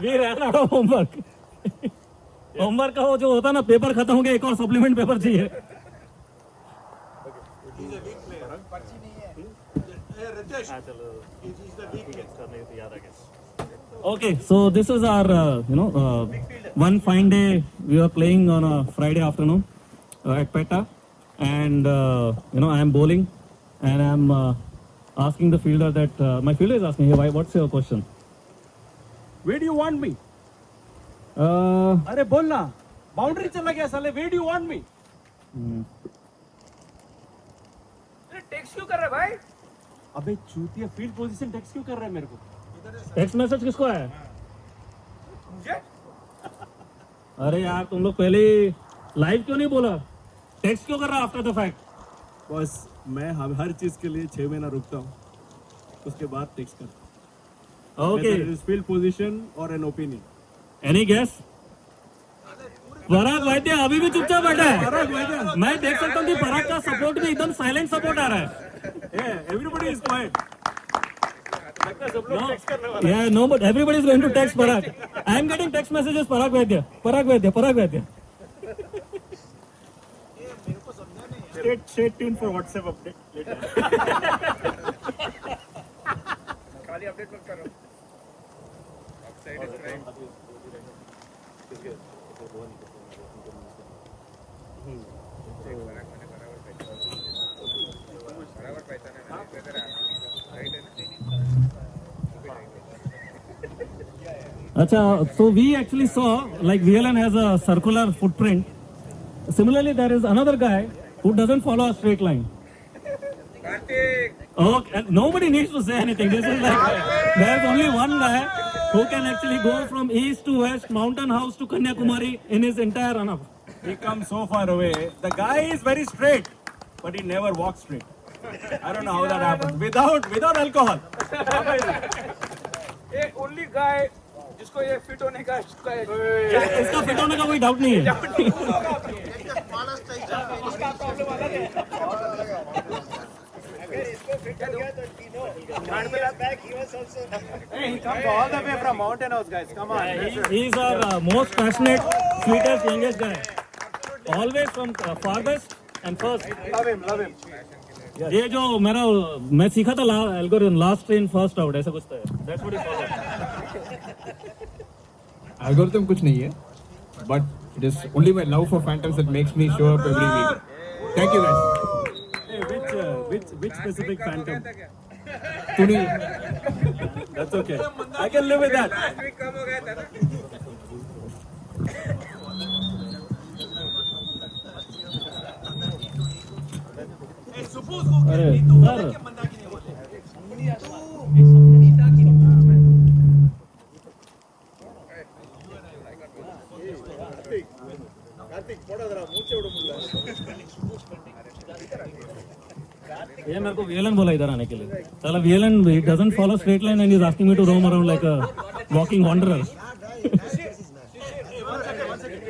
We ran out of homework. Homework का वो जो होता है ना, पेपर खत्म हो गया, एक और सप्लीमेंट पेपर चाहिए. Okay, so this is our one fine day. We were playing on a Friday afternoon at PETA, and I am bowling, and I am asking the fielder that my fielder is asking, "Hey, what's your question?" Where do you want me? अरे बोल ना, boundary चला गया साले. Where do you want me? Text क्यों कर रहा है भाई अबे चूतिया, फील्ड पोजीशन टेक्स्ट क्यों कर रहा है मेरे को? टेक्स्ट मैसेज किसको आया? मुझे अरे यार तुम लोग पहले लाइव क्यों नहीं बोला? टेक्स्ट क्यों कर रहा आफ्टर द फैक्ट? बस मैं हर चीज के लिए 6 महीना रुकता हूँ, उसके बाद टेक्स्ट करता हूँ. ओके, फील्ड पोजीशन और an opinion. Any guess? Parag Vaidya अभी भी चुपचाप बैठा है. मैं देख सकता हूँ कि पराग का सपोर्ट भी एकदम साइलेंट सपोर्ट आ रहा है. Everybody is quite. Yeah, no, but everybody is going to text Parag. I am getting text messages. Parag Vaidya, Parag Vaidya, Parag Vaidya. Stay tuned for WhatsApp update later. गाड़ी update मत करो side is right बराबर पहचाना Acha, so we actually saw like VLN has a circular footprint. Similarly, there is another guy who doesn't follow a straight line. Kartik Oh, and nobody needs to say anything. This is like there's only one guy who can actually go from east to west, mountain house to Kanyakumari in his entire run-up. He comes so far away. The guy is very straight, but he never walks straight. I don't know how that happens. Without alcohol. एक only guy जिसको ये fit होने का इसका fit होने का कोई doubt नहीं है. He comes all the way from Mountain House, guys. Come on. He is our most passionate, sweetest, youngest guy. Always from farthest and first. Love him, love him. ये जो मैं सीखा था algorithm last in first out ऐसा कुछ था. That's what he followed. Algorithm कुछ नहीं है, but it is only my love for Phantoms that makes me show up every week. Thank you guys. Hey, which specific phantom? Tuni, That's okay. I can live with that. कम हो गया था ना अरे sir ये मेरे को VLN बोला इधर आने के लिए. साला VLN doesn't follow straight line and he's asking me to roam around like a walking wanderer.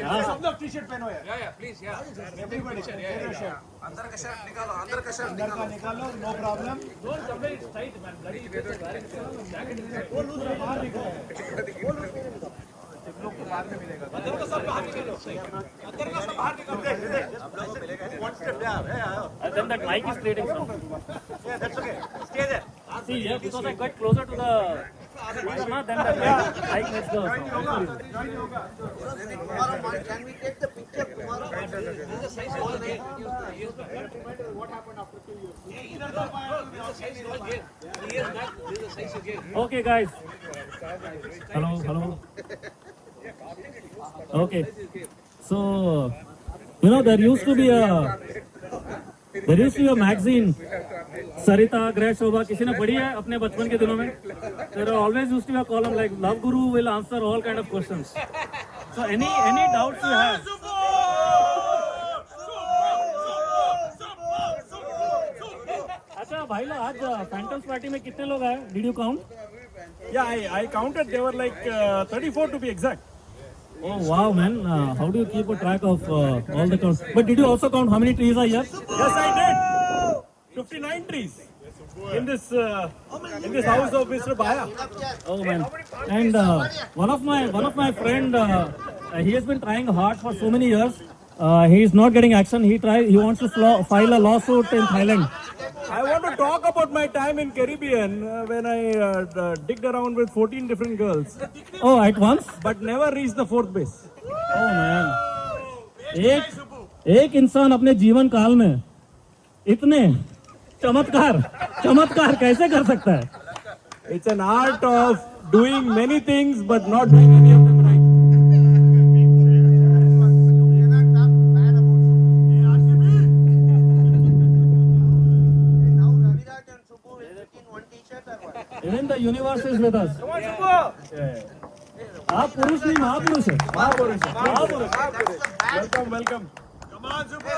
सब लोग टी-शर्ट पहनो यार. Please Everybody, take your shirt. अंदर का शर्ट निकालो अंदर का शर्ट अंदर का निकालो, no problem. अंदर का सब बाहर निकालो अंदर का सब बाहर निकालो one step And then that mic is creating sound. yeah that's okay stay there See, yeah, because I got closer to the speaker, na, then that mic makes the sound. Tomorrow, can we take the picture tomorrow? Okay, guys. Hello. Okay. So, you know, there used to be a magazine, Sarita, Greh Shobha, किसी ने पढ़ी है अपने बचपन के दिनों में? There always used to be a column like Love Guru will answer all kind of questions. So any doubts you have? अच्छा भाई लोग आज फैंटम्स पार्टी में कितने लोग आए? Did you count? Yeah, I counted. They were like 34 to be exact. Oh wow, man! How do you keep a track of all the counts? But did you also count how many trees are here? Yes, I did. 59 trees in this house of Mr. Bhaya. Oh man! And one of my friend, he has been trying hard for so many years. He is not getting action. He wants to file a lawsuit in Thailand. I want to talk about my time in Caribbean when I digged around with 14 different girls, Oh, at once? but never reached the fourth base. Oh man! एक इंसान अपने जीवन काल में इतने चमत्कार कैसे कर सकता है? It's an art of doing many things but not doing any of them right. Now Raviraj and Subbu will fit in one t-shirt or what? Even the universe is with us. आप पुरुष नहीं महापुरुष है. Welcome. come on Subbu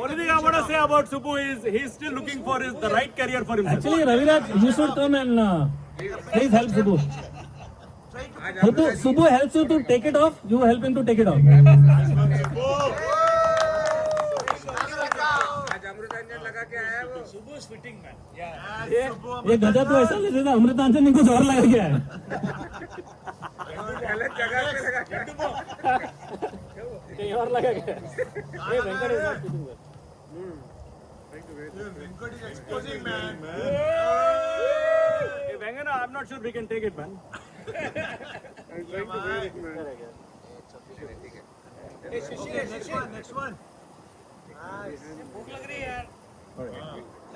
Only thing I want to say about Subbu is he's still looking for the right career for himself. Actually, Raviraj, you should come and please help Subbu. Subbu helps you to take it off. You help him to take it off. आज अमृतांजन लगा के आया वो सुबह fitting man ये गजा तो ऐसा लग रहा है अमृतांजन ने कुछ और लगा गया है. गलत जगह पे लगा के कहीं और लगा गया है. ये Venkat is not fitting well. Venkat is exposing, man. Hey, Vengana, I'm not sure we can take it, man. I'm trying to wear it, man. Hey, Shishir, next one. Nice. भूख लग रही है यार.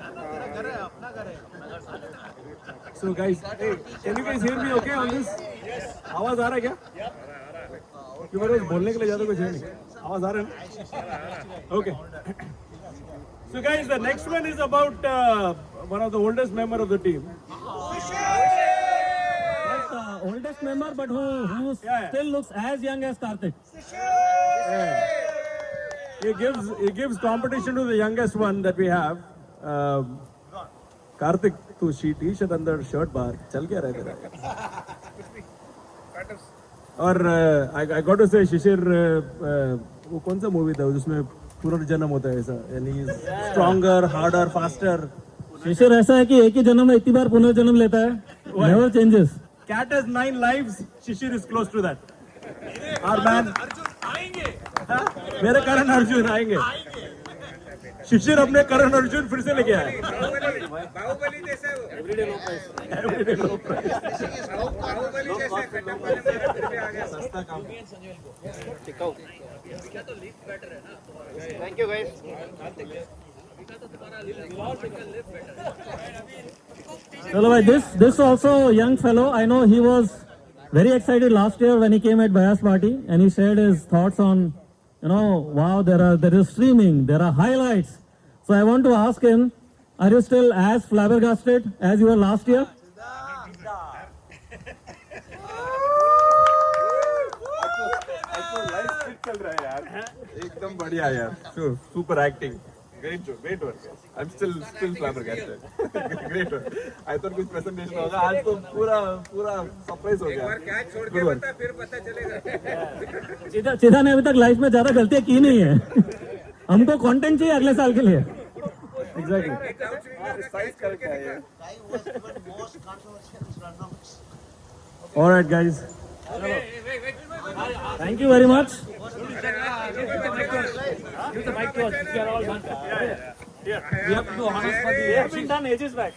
जाना तेरा घर है, अपना घर है. So guys, hey, can you guys hear me okay on this? Yes. आवाज आ रहा है क्या? क्यों मेरे बोलने के लिए ज़्यादा कुछ है नहीं. आवाज आ रहा है ना? Okay. So guys, the next one is about one of the oldest member of the team. Not oldest member, but who still looks as young as Karthik. He gives competition to the youngest one that we have. Karthik, तू T-shirt अंदर shirt बाहर चल क्या रहा है तेरा? और I got to say शिशिर वो कौन सा मूवी था जिसमें पुनर्जन्म होता है ऐसा, यानी stronger, harder, faster. शिशिर ऐसा है कि एक ही जन्म में इतनी बार पुनर्जन्म लेता है. Never changes. Cat has 9 lives. Shishir is close to that. Our man. Arjun आएंगे. मेरे करण अर्जुन आएंगे. शिशिर अपने करण अर्जुन फिर से लेके आए. बाहुबली जैसा वो. Everyday low price. बाहुबली जैसा खत्म करने में फिर भी आ गया. सस्ता काम. Thank you, guys. Chalo bhai, this also young fellow. I know he was very excited last year when he came at Bias Party and he shared his thoughts on, wow, there is streaming, there are highlights. So I want to ask him, are you still as flabbergasted as you were last year? चल रहा है यार. एकदम बढ़िया यार. Super acting. Great work. I'm still flabbergasted. Great work. I thought कुछ presentation होगा. आज तो पूरा surprise हो गया. एक बार कैच छोड़ के बता, फिर पता चलेगा. चिदा ने अभी तक लाइफ में ज्यादा गलतियां की नहीं है. हमको कंटेंट चाहिए अगले साल के लिए. Exactly. Size करके आए हैं. All right, guys. Thank you very much. Give the mic to us. We are all done. Yeah. We have to do honors for the. We have been done ages back.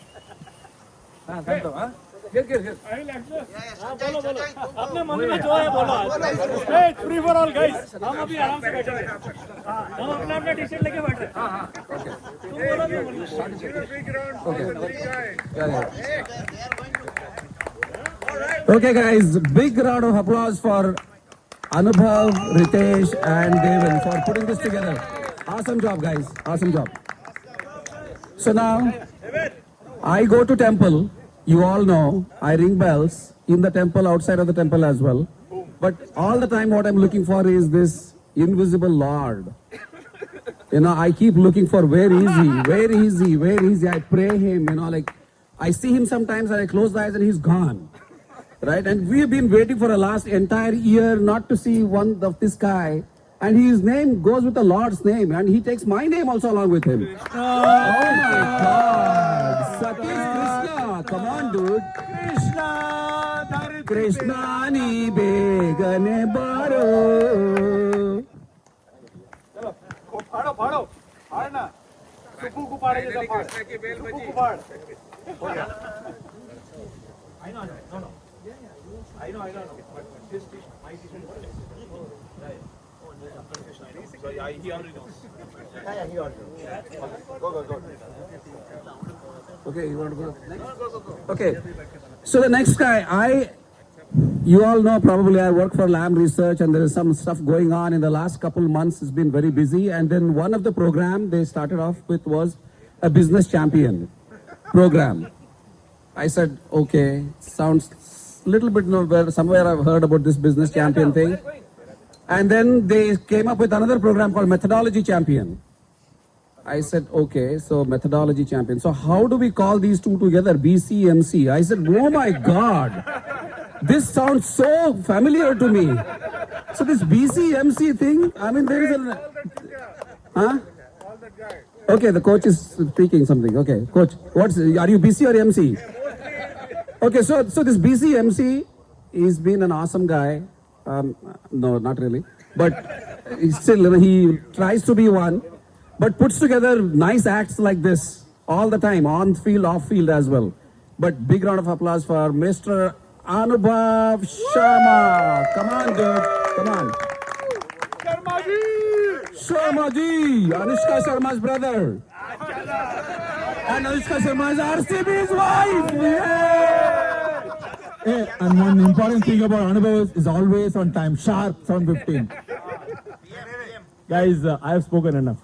बोलो. अपने मन में जो है बोलो. Hey, free for all guys. हम अभी आराम से बैठेंगे. हम अपना टी-शर्ट लेके बैठ रहे हैं. तुम बोलो भी बोलो. Big round for the three guys. Okay, guys, big round of applause for Anubhav, Ritesh, and Devan for putting this together. Awesome job, guys. Awesome job. So now, I go to temple. You all know I ring bells in the temple, outside of the temple as well. But all the time, what I'm looking for is this invisible Lord. I keep looking for where is he? I pray him. I see him sometimes, and I close the eyes, and he's gone. Right, and we've been waiting for the last entire year not to see one of this guy, and his name goes with the Lord's name, and he takes my name also along with him. Oh my God, Satish Krishna, come on, dude. Krishna ni begane baro. फाड़ो फाड़ना. सुप्पू को फाड़े जैसा फाड़. सुप्पू को फाड़. I know. But this my t-shirt. So he already knows. Yeah, he already knows. Go. Okay, you want to go? Okay, so the next guy, you all know probably I work for Lamb Research, and there is some stuff going on in the last couple months. It's been very busy, and then one of the program they started off with was a business champion program. I said, okay, sounds little bit somewhere I've heard about this business champion thing. And then they came up with another program called Methodology Champion. I said, okay, so Methodology Champion. So how do we call these two together? BCMC. I said, oh my God, this sounds so familiar to me. So this BCMC thing, I mean, there is a... Huh? Okay, the coach is speaking something. Okay, coach, are you BC or MC? Okay, so this BCMC, he's been an awesome guy. No, not really. But he tries to be one. but puts together nice acts like this all the time, on field, off field as well. But big round of applause for Mr. Anubhav Sharma. Come on, dude. Come on. Sharma ji, Anushka Sharma's brother. And Anushka Sharma is RCB's wife. Yeah. Hey, and one important thing about Anubhav is always on time, sharp 7:15. Guys, I have spoken enough.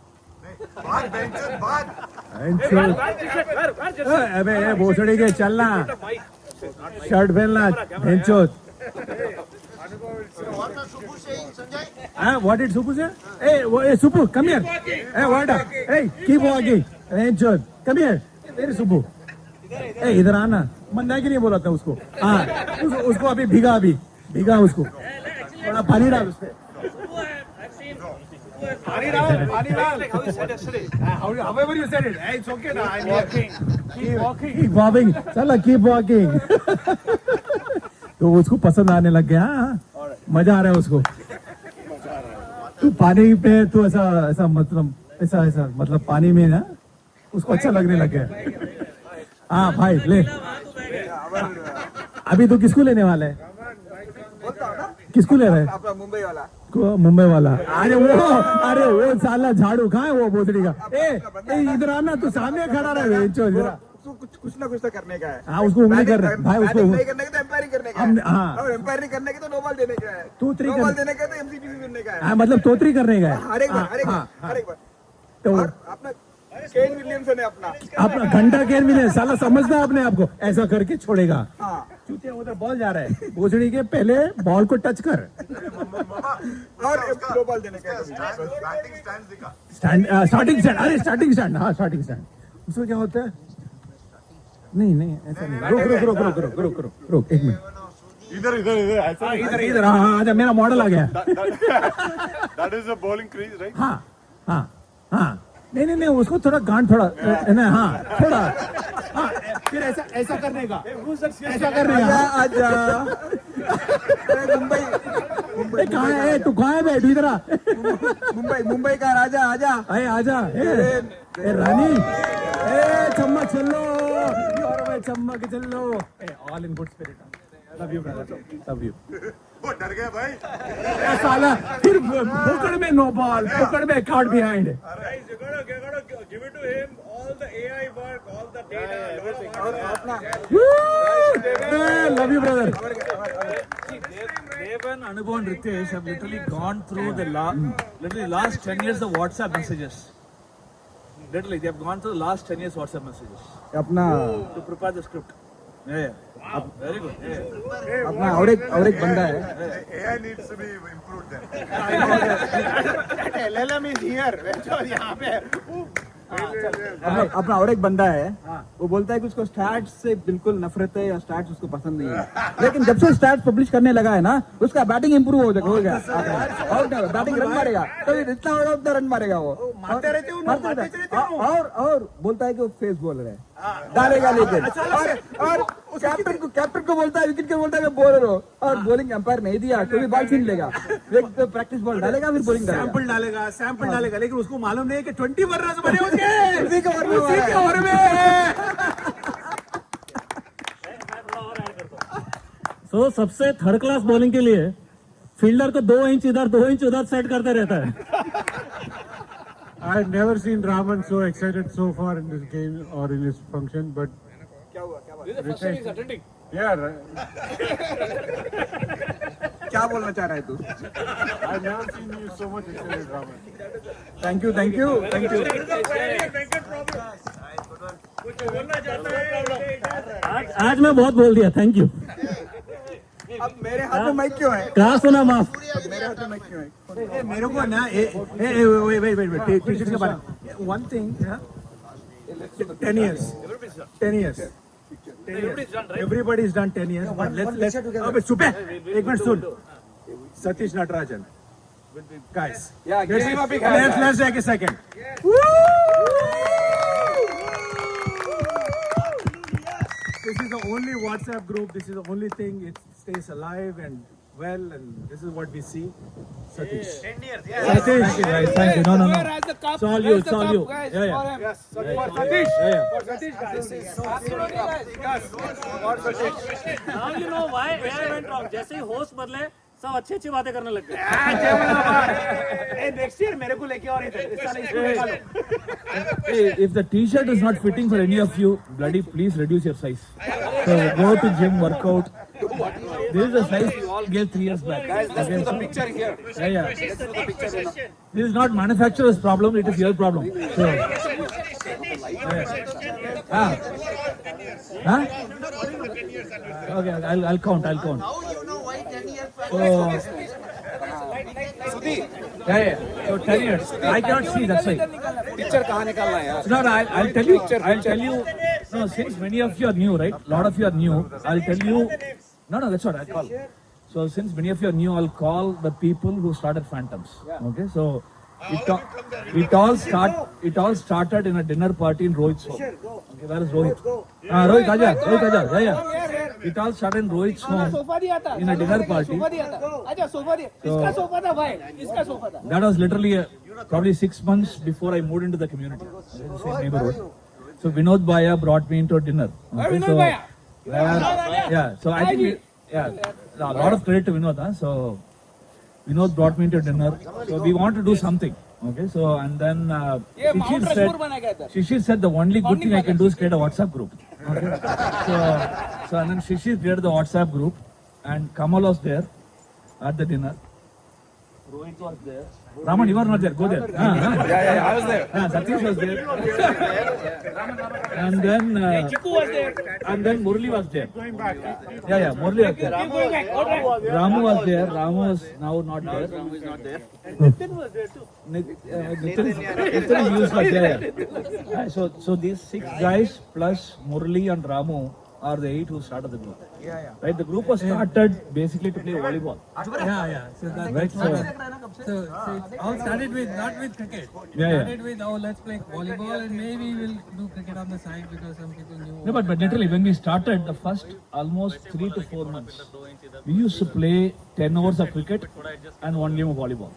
अबे भोसड़ी के चलना shirt पहनना भेंचोद What did Supu say? Hey, Supu, come here. Hey, what? Hey, keep walking. भेंचोद, come here. Where is Supu? Hey, इधर आना. मन्ना की नहीं बोला था उसको. हाँ, उसको अभी भीगा उसको. थोड़ा पानी डाल उसपे. However you said it, hey, it's okay now. I'm walking. Keep walking. चला, keep walking. तो उसको पसंद आने लग गया. मजा आ रहा है उसको. तू पानी पे तू ऐसा मतलब पानी में ना उसको अच्छा लगने लग गया. हाँ भाई ले. अभी तू किसको लेने वाला है? किसको ले रहा है? मुंबई वाला. अरे वो साला झाड़ू कहाँ है वो भोसड़ी का? इधर आना, तू सामने खड़ा रहे. कुछ ना कुछ तो करने का है. हाँ, उसको उंगली कर रहे भाई. उसको नहीं करने का तो एम्पायरिंग करने का है. हाँ, और एम्पायरिंग करने के तो नो बॉल देने का है. तोतरी नो बॉल देने का तो एमसीबी देने का है. हाँ, मतलब तोतरी करने का है. हर एक बार. तो अपना केन विलियमसन है अपना घंटा केन विलियमसन साला समझता है अपने आप को. ऐसा करके छोड़ेगा. चूतिया उधर बॉल जा रहा है. भोसड़ी के पहले बॉल को टच कर. और नो बॉल देने का स्टार्टिंग स्टैंड. अरे स्टार्टिंग स्टैंड. हाँ, स्टार्टिंग स्टैंड. उसको क्या होता है? नहीं ऐसा नहीं. रुक 1 मिनट. इधर हाँ, आजा. मेरा मॉडल आ गया. That is a bowling crease, right? हाँ. नहीं उसको थोड़ा गांड थोड़ा हाँ थोड़ा. हाँ, फिर ऐसा करने का. ऐसा करने का. आजा. मुंबई कहाँ है? तू कहाँ है? बैठ इधर आ. मुंबई का राजा आजा. अरे आजा. रानी. चम्मच चलो. चम्मच चलो. All in good spirit. Love you brother. Love you. वो डर गया भाई. साला फिर पकड़ में नो बॉल. पकड़ में card behind. Give it to him. All the AI work, all the data. Love you, brother. Dev and Anubhav and Ritesh have literally gone through the last 10 years of WhatsApp messages. Literally, they have gone through the last 10 years WhatsApp messages. To prepare the script. Yeah. Very good. अपना और एक बंदा है. AI needs to be improved then. LLM is here. यहाँ पे. अपना और एक बंदा है. वो बोलता है कि उसको स्टैट्स से बिल्कुल नफरत है या स्टैट्स उसको पसंद नहीं है. लेकिन जब से स्टैट्स पब्लिश करने लगा है ना, उसका बैटिंग इंप्रूव हो गया. और बैटिंग रन मारेगा तो इतना रन मारेगा वो. मारते रहते और बोलता है कि वो फेस बॉलर है. डालेगा लेकिन. और कैप्टन को बोलता है, विकेट को बोलता है मैं बॉलर हूँ. और बॉलिंग एम्पायर नहीं दिया कभी बॉल छीन लेगा. एक तो प्रैक्टिस बॉल डालेगा फिर बॉलिंग सैंपल डालेगा. लेकिन उसको मालूम नहीं है कि 21 रन बने उसके. उसी के ओवर में. So, सबसे थर्ड क्लास बॉलिंग के लिए फील्डर को 2 इंच इधर 2 इंच उधर सेट करते रहता है. I've never seen Raman so excited so far in this game or in this function, but This is the first time he's attending. yeah, right. क्या बोलना चाह रहा है तू? I've never seen you so much excited, Raman. Thank you. आज मैं बहुत बोल दिया. Thank you. अब मेरे हाथ में माइक क्यों है? कहा सुना माफ. मेरे हाथ में माइक क्यों है? मेरे को ना वेट टी-शर्ट के बारे में one thing. 10 years. Everybody's done 10 years. But let's अबे सुबह 1 मिनट सुन. Satish Natarajan. Guys. Yeah, give him a big hand. Let's take a second. This is the only WhatsApp group. This is the only thing. It stays alive and well, and this is what we see. Satish. 10 years. Satish, guys, thank you. No. Where has the cup? It's all you. Where's It's the all cup, you. guys? Yeah, yeah. For him. Yes, for Satish. Yeah, yeah. For Satish, guys. Absolutely, guys. Yes, for Satish. Now you know why AI went wrong. जैसे ही host बदले सब अच्छी बातें करने लग गए. Hey, next year मेरे को लेके और इधर. इस साल इसको निकालो. Hey, if the t-shirt is not fitting for any of you, bloody please reduce your size. So go to gym, workout. This is the size you all gave 3 years back. Guys, let's do the picture here. Yeah. Let's do the picture. This is not manufacturer's problem, it is your problem. So, Huh? Okay, I'll count. Now you know why 10 years back. Yeah. So 10 years. I cannot see, that's why. Picture कहाँ निकालना है यार? No, I'll tell you. No, since many of you are new, right? A lot of you are new. I'll tell you. No, that's what I'll call. So since many of you are new, I'll call the people who started Phantoms. Okay, so it all started in a dinner party in Rohit's home. Okay, where is Rohit? Rohit, Aja. Yeah. It all started in Rohit's home sofa दिया था. in a dinner party. Sofa दिया था. अच्छा sofa दिया. इसका sofa था भाई. इसका सोफा था. That was literally probably 6 months before I moved into the community, in the same neighborhood. So Vinod Bhaiya brought me into dinner. Okay, Vinod Bhaiya. Yeah, so I think a lot of credit to Vinod. So Vinod brought me into dinner. So we want to do something. Okay, so and then ये Mount Rushmore बना गया था. Shishir said the only good thing I can do is create a WhatsApp group. Okay, so and then Shishir created the WhatsApp group, and Kamal was there at the dinner. Rohit was there. Raman, you were not there. Go there. Yeah, I was there. Satish was there. And then Murli was there. Yeah, Murli was there. Ramu was there. Ramu was now not there. Ramu is not there. Nitin was there too. Nitin was there. So these 6 guys plus Murli and Ramu are the 8 who started the group. Right, the group was started basically to play volleyball. So that, Right, so it all started with not with cricket. Yeah. Started with let's play volleyball and maybe we'll do cricket on the side because some people knew. No, but literally when we started the first almost 3 to 4 months, we used to play 10 overs of cricket and 1 game of volleyball.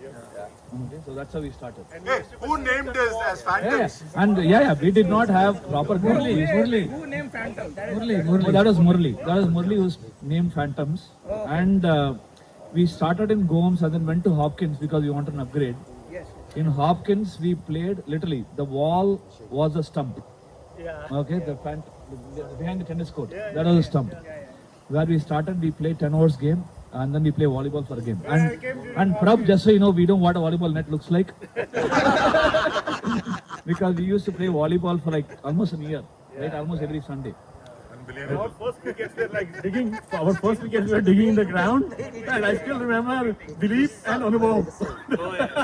Okay, so that's how we started. Hey, who named us as Phantoms? And we did not have proper Murli. Who named Phantom? Oh, that was Murli. That was Murli who's named Phantoms. And we started in Gomes and then went to Hopkins because we wanted an upgrade. In Hopkins, we played literally. The wall was a stump. Okay, behind the tennis court. That was a stump. Where we started, we played 10 overs game. And then we play volleyball for a game. And Prab, just so you know, we don't know what a volleyball net looks like. Because we used to play volleyball for like almost a year, right? Almost every Sunday. Our first wickets were like digging. Our first wickets were digging in the ground, and I still remember Dilip and Anubhav.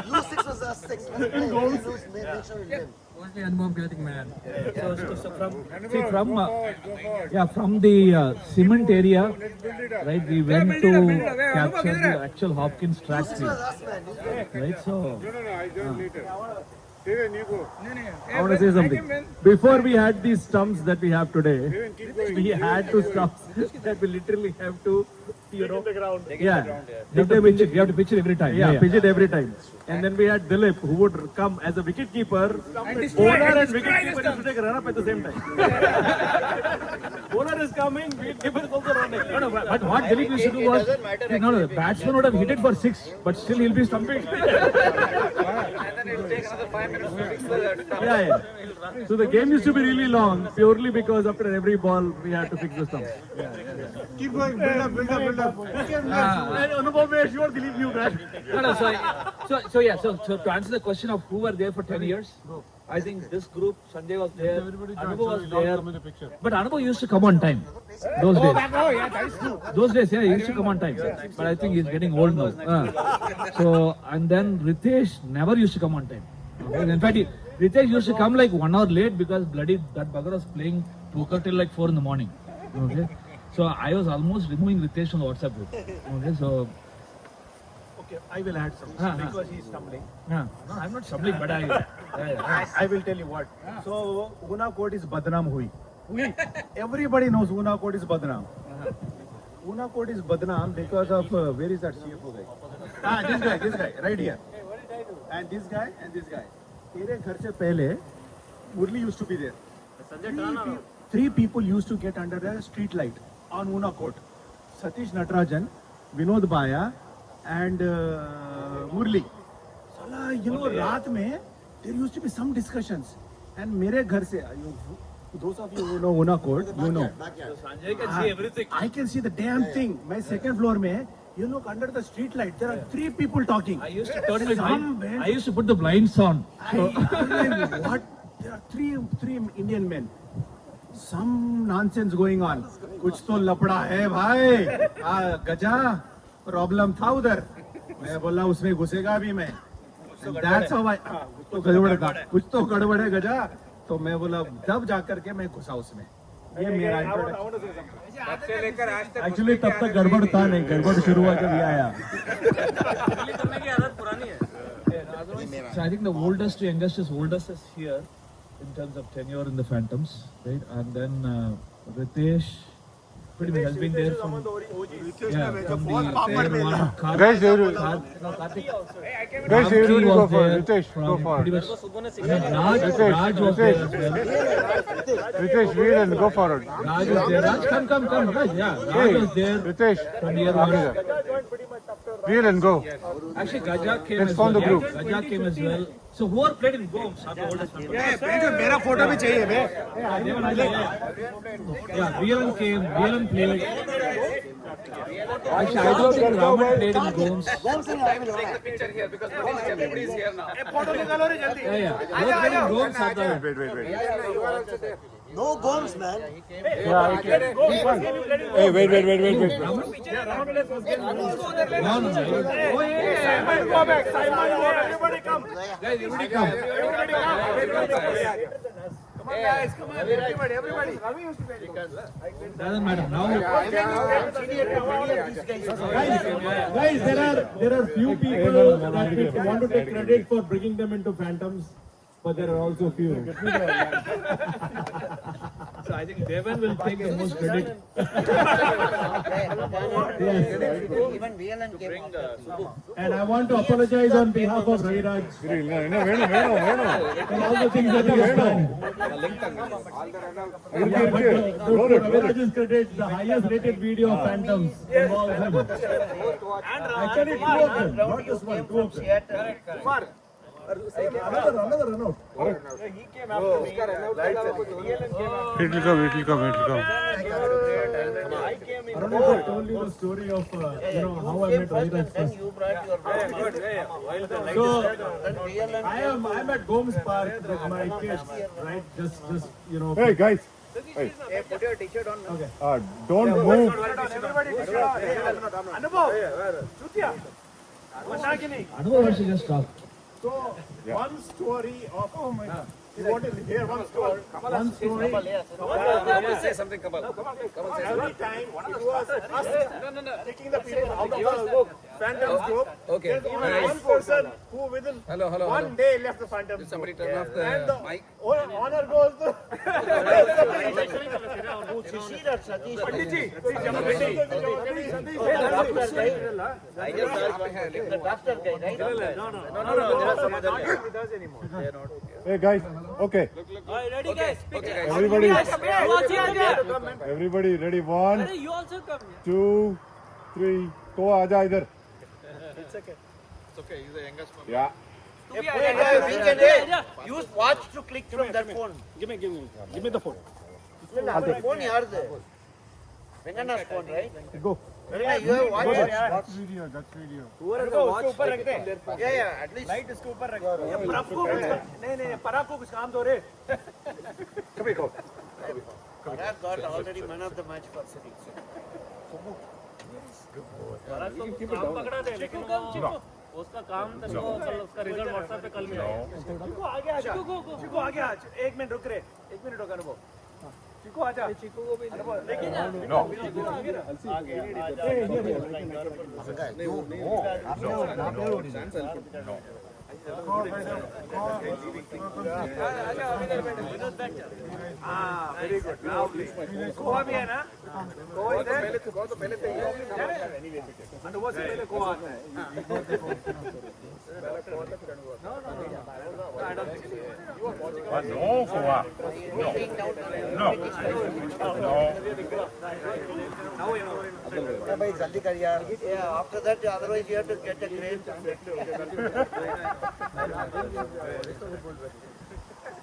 You 6 was a 6. In goals. Make sure you win. Mostly Anubhav getting mad. From the cement area, right? We went to capture the actual Hopkins track field, right? So. No, I joined later. Steven, you go. I want to say something. Before we had these stumps that we have today, Steven, keep going. we had two stumps that we literally have to, Dig in the ground. yeah, You have to pitch it every time. pitch it every time. And then we had Dilip who would come as a wicket keeper. Bowler and wicket keeper used to take a run up at the same time. Bowler is coming, wicket keeper is also running. No, but what Dilip used to do was, the batsman would have hit it for 6, but still he'll be stumping. Yeah. So the game used to be really long purely because after every ball we had to fix the stump. Keep going. Build up. And Anubhav made sure Dilip knew that. So to answer the question of who were there for 10 years, I think this group, Sanjay was there, Anubhav was there, but Anubhav used to come on time those days. that is true. Those days, he used to come on time, but I think he's getting old now. So, and then Ritesh never used to come on time. Okay? In fact, Ritesh used to come like 1 hour late because bloody that bugger was playing poker till like 4 in the morning. Okay, so I was almost removing Ritesh from the WhatsApp group. Okay, so. Okay, I will add something because he's stumbling. No, I'm not stumbling, but I will tell you what. So, Una Court is Badnaam Hui. Everybody knows Una Court is Badnaam. Una code is Badnaam because of where is that CFO guy? This guy, right here. And this guy. तेरे घर से पहले Murli used to be there. Three people used to get under the street light on Una Court. Satish Natarajan, Vinod Baya, and Murli. Sala, रात में there used to be some discussions. And मेरे घर से, those of you who know Una Court, you know. Sanjay can see everything. I can see the damn thing. My second floor में, you look under the street light. There are three people talking. I used to turn my blind. I used to put the blinds on. What? There are three Indian men. Some nonsense going on. कुछ तो लपड़ा है भाई. गजा problem था उधर. मैं बोला उसमें घुसेगा भी मैं. That's how I. कुछ तो गड़बड़ है गजा. तो मैं बोला तब जाकर के मैं घुसा उसमें. ये मेरा इंट्रोडक्शन. एक्चुअली तब तक गड़बड़ था नहीं, गड़बड़ शुरू हुआ जब ये आया. So I think the oldest to youngest is oldest is here in terms of tenure in the Phantoms, right? And then Ritesh pretty much has been there from the Guys, everybody go for it. Ritesh, go for it. Raj was there as well. Ritesh, Veeran, go for it. Raj was there. Raj, come, Raj. Yeah, Raj was there Ritesh, from year one. Veeran, go. Actually, Gajak came Let's as form well. the group. Gajak came as well. So who are played in Gomes are the oldest members. मेरा photo भी चाहिए बे. Yeah, Veeran came. Veeran played. Actually, I don't think Raman played in Gomes. Take the picture here because everybody is here now. Photo निकालो रे जल्दी. Yeah. Who played in Gomes are the... No goals, man. Hey, wait. No. Simon, go back. Everybody come. Guys, everybody come. Come on, guys. Come on, everybody. Ravi used to play. Doesn't matter. Now, Guys, there are few people that we want to take credit for bringing them into Phantoms, but there are also few. so I think Devan will take the most credit. Even VLN came after. And I want to apologize on behalf of Raviraj and all the things that he has done. Raviraj's credit, the highest rated video of Phantoms involves him. Actually, two of them, not just one, two of them. Another run out. He came after me. It will come. I came in. I told you the story of how I met Raviraj first. You brought your So I'm at Gomes Park with my kids, right? Just Hey, guys. Hey, put your t-shirt on. Okay. Don't move. Everybody t-shirt on. Anubhav. Chutia. Mandakini. Anubhav has to just stop. So, one story of, oh my God, you want to hear one story? One story. Say something, Kamal. Every time it was us taking the people out of the Phantoms group. Okay. There's only one person who within one day left the Phantoms group. Somebody turn off And the the mic. honor goes to Satish. Panditji. I guess that's The doctor guy, right? No. Hey, guys. Okay. Okay, guys. Everybody ready? 1, 2, 3. Go, Aja, idhar. It's okay. He's the youngest member. Yeah. Use watch to click from that phone. Give me the phone. Phone yours. Vengana's phone, right? Go. Vengana, you have watch. That's video. ऊपर रख दे. Yeah, at least. Light इसके ऊपर रख दो. ये परब को नहीं परब को कुछ काम दो रे. Parag got already man of the match for City. काम पकड़ा दे लेकिन उसका काम तो कल उसका रिजल्ट व्हाट्सएप पे कल मिलेगा. चिकू आगे आ जा. चिकू आगे आ. 1 मिनट रुक रे. 1 मिनट रुक अनुभव. चिकू आ जा. चिकू को भी लेके जा. Very good. Lovely. Goa भी है ना? Goa इधर? And वो से पहले गोवा आता है. No, Goa. No. Now you know. भाई जल्दी कर यार. Yeah, after that, otherwise you have to get a crane.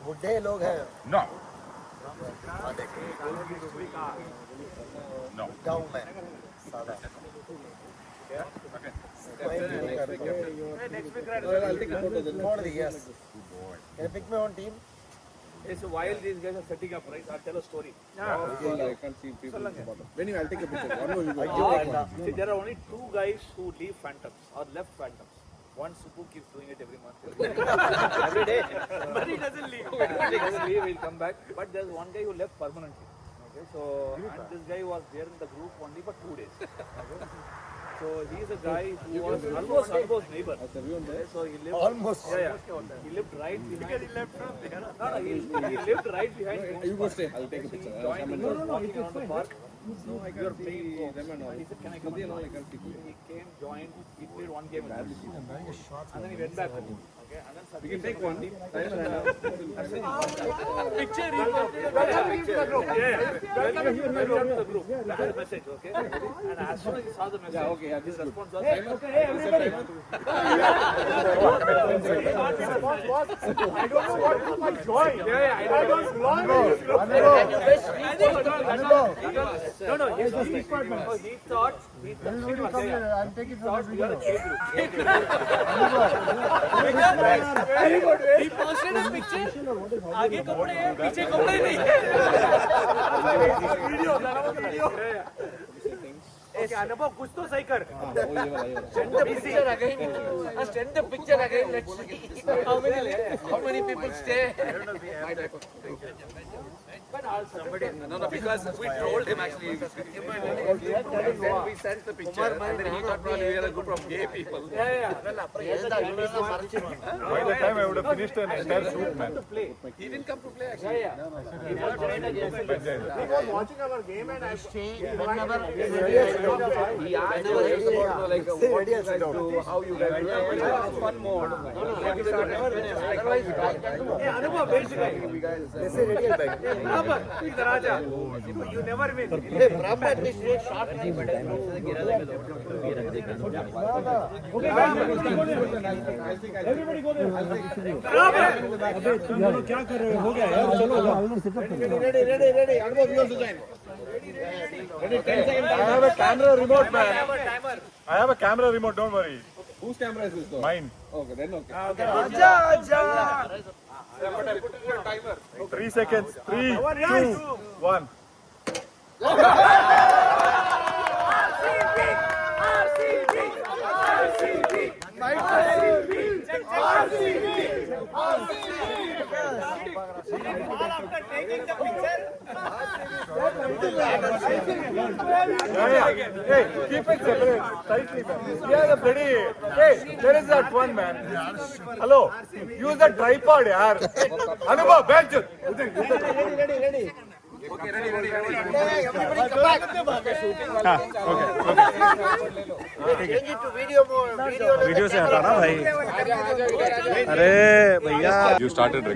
बुढ़े लोग हैं. No. No. गाँव में. सादा. Next week, right? For the yes. Can you pick my own team? It's while these guys are setting up, right? I'll tell a story. I can't see people. When you, I'll take a picture. One more you go. See, there are only two guys who leave Phantoms or left Phantoms. One Supu keeps doing it every month. Every day. But he doesn't leave. He doesn't leave, he'll come back. But there's one guy who left permanently. Okay, so and this guy was there in the group only for 2 days. Okay. So he's a guy who was almost neighbor. Okay, so he lived Almost. Yeah. He lived right behind. Because he left from there. No, he lived right behind. You go stay. I'll take a picture. Joined him, was walking around the park. No, I can't see them and all. And he said, can I come and join? He came, joined, he played one game and then he went back home. Okay, and then We can take one. picture. Welcome to the group. Yeah. Welcome to the group. That is the message, okay? And as soon as he saw the message, his response was, hey, everybody. I don't know what is my joy. Yeah, I don't belong to this group. No, he thought I'm taking from the video. Very good. He posted a picture. आगे कपड़े हैं, पीछे कपड़े नहीं. Video. Okay, Anubhav, कुछ तो सही कर. Send the picture again. Let's see how many people stay. No, because we told him actually. We sent the picture and then he thought probably we are a group of gay people. Yeah. By the time I would have finished an entire shoot, man. He didn't come to play actually. He was watching our game and I stayed. He asked us about like what you guys do, how you guys do. It was fun mode. Hey, Anubhav, where's the guy? Prabhat, इधर आ जा. You never win. Hey, Prabhat, this is short. Okay, guys. Everybody go there. Prabhat. तुम लोग क्या कर रहे हो? हो गया यार. चलो. Ready. Anubhav, you also join. I have a camera remote, man. I have a camera remote, don't worry. Whose camera is this though? Mine. Okay, then okay. Aja. 3 seconds. 3, 2, 1. Hey, keep it separate. Tightly, man. Yeah, the bloody. Hey, there is that one, man. Hello. Use the tripod, yaar. Anubhav, bench. Ready. Okay, ready. Everybody come back. Change it to video mode. Video video से हटाना भाई. अरे भैया. You started.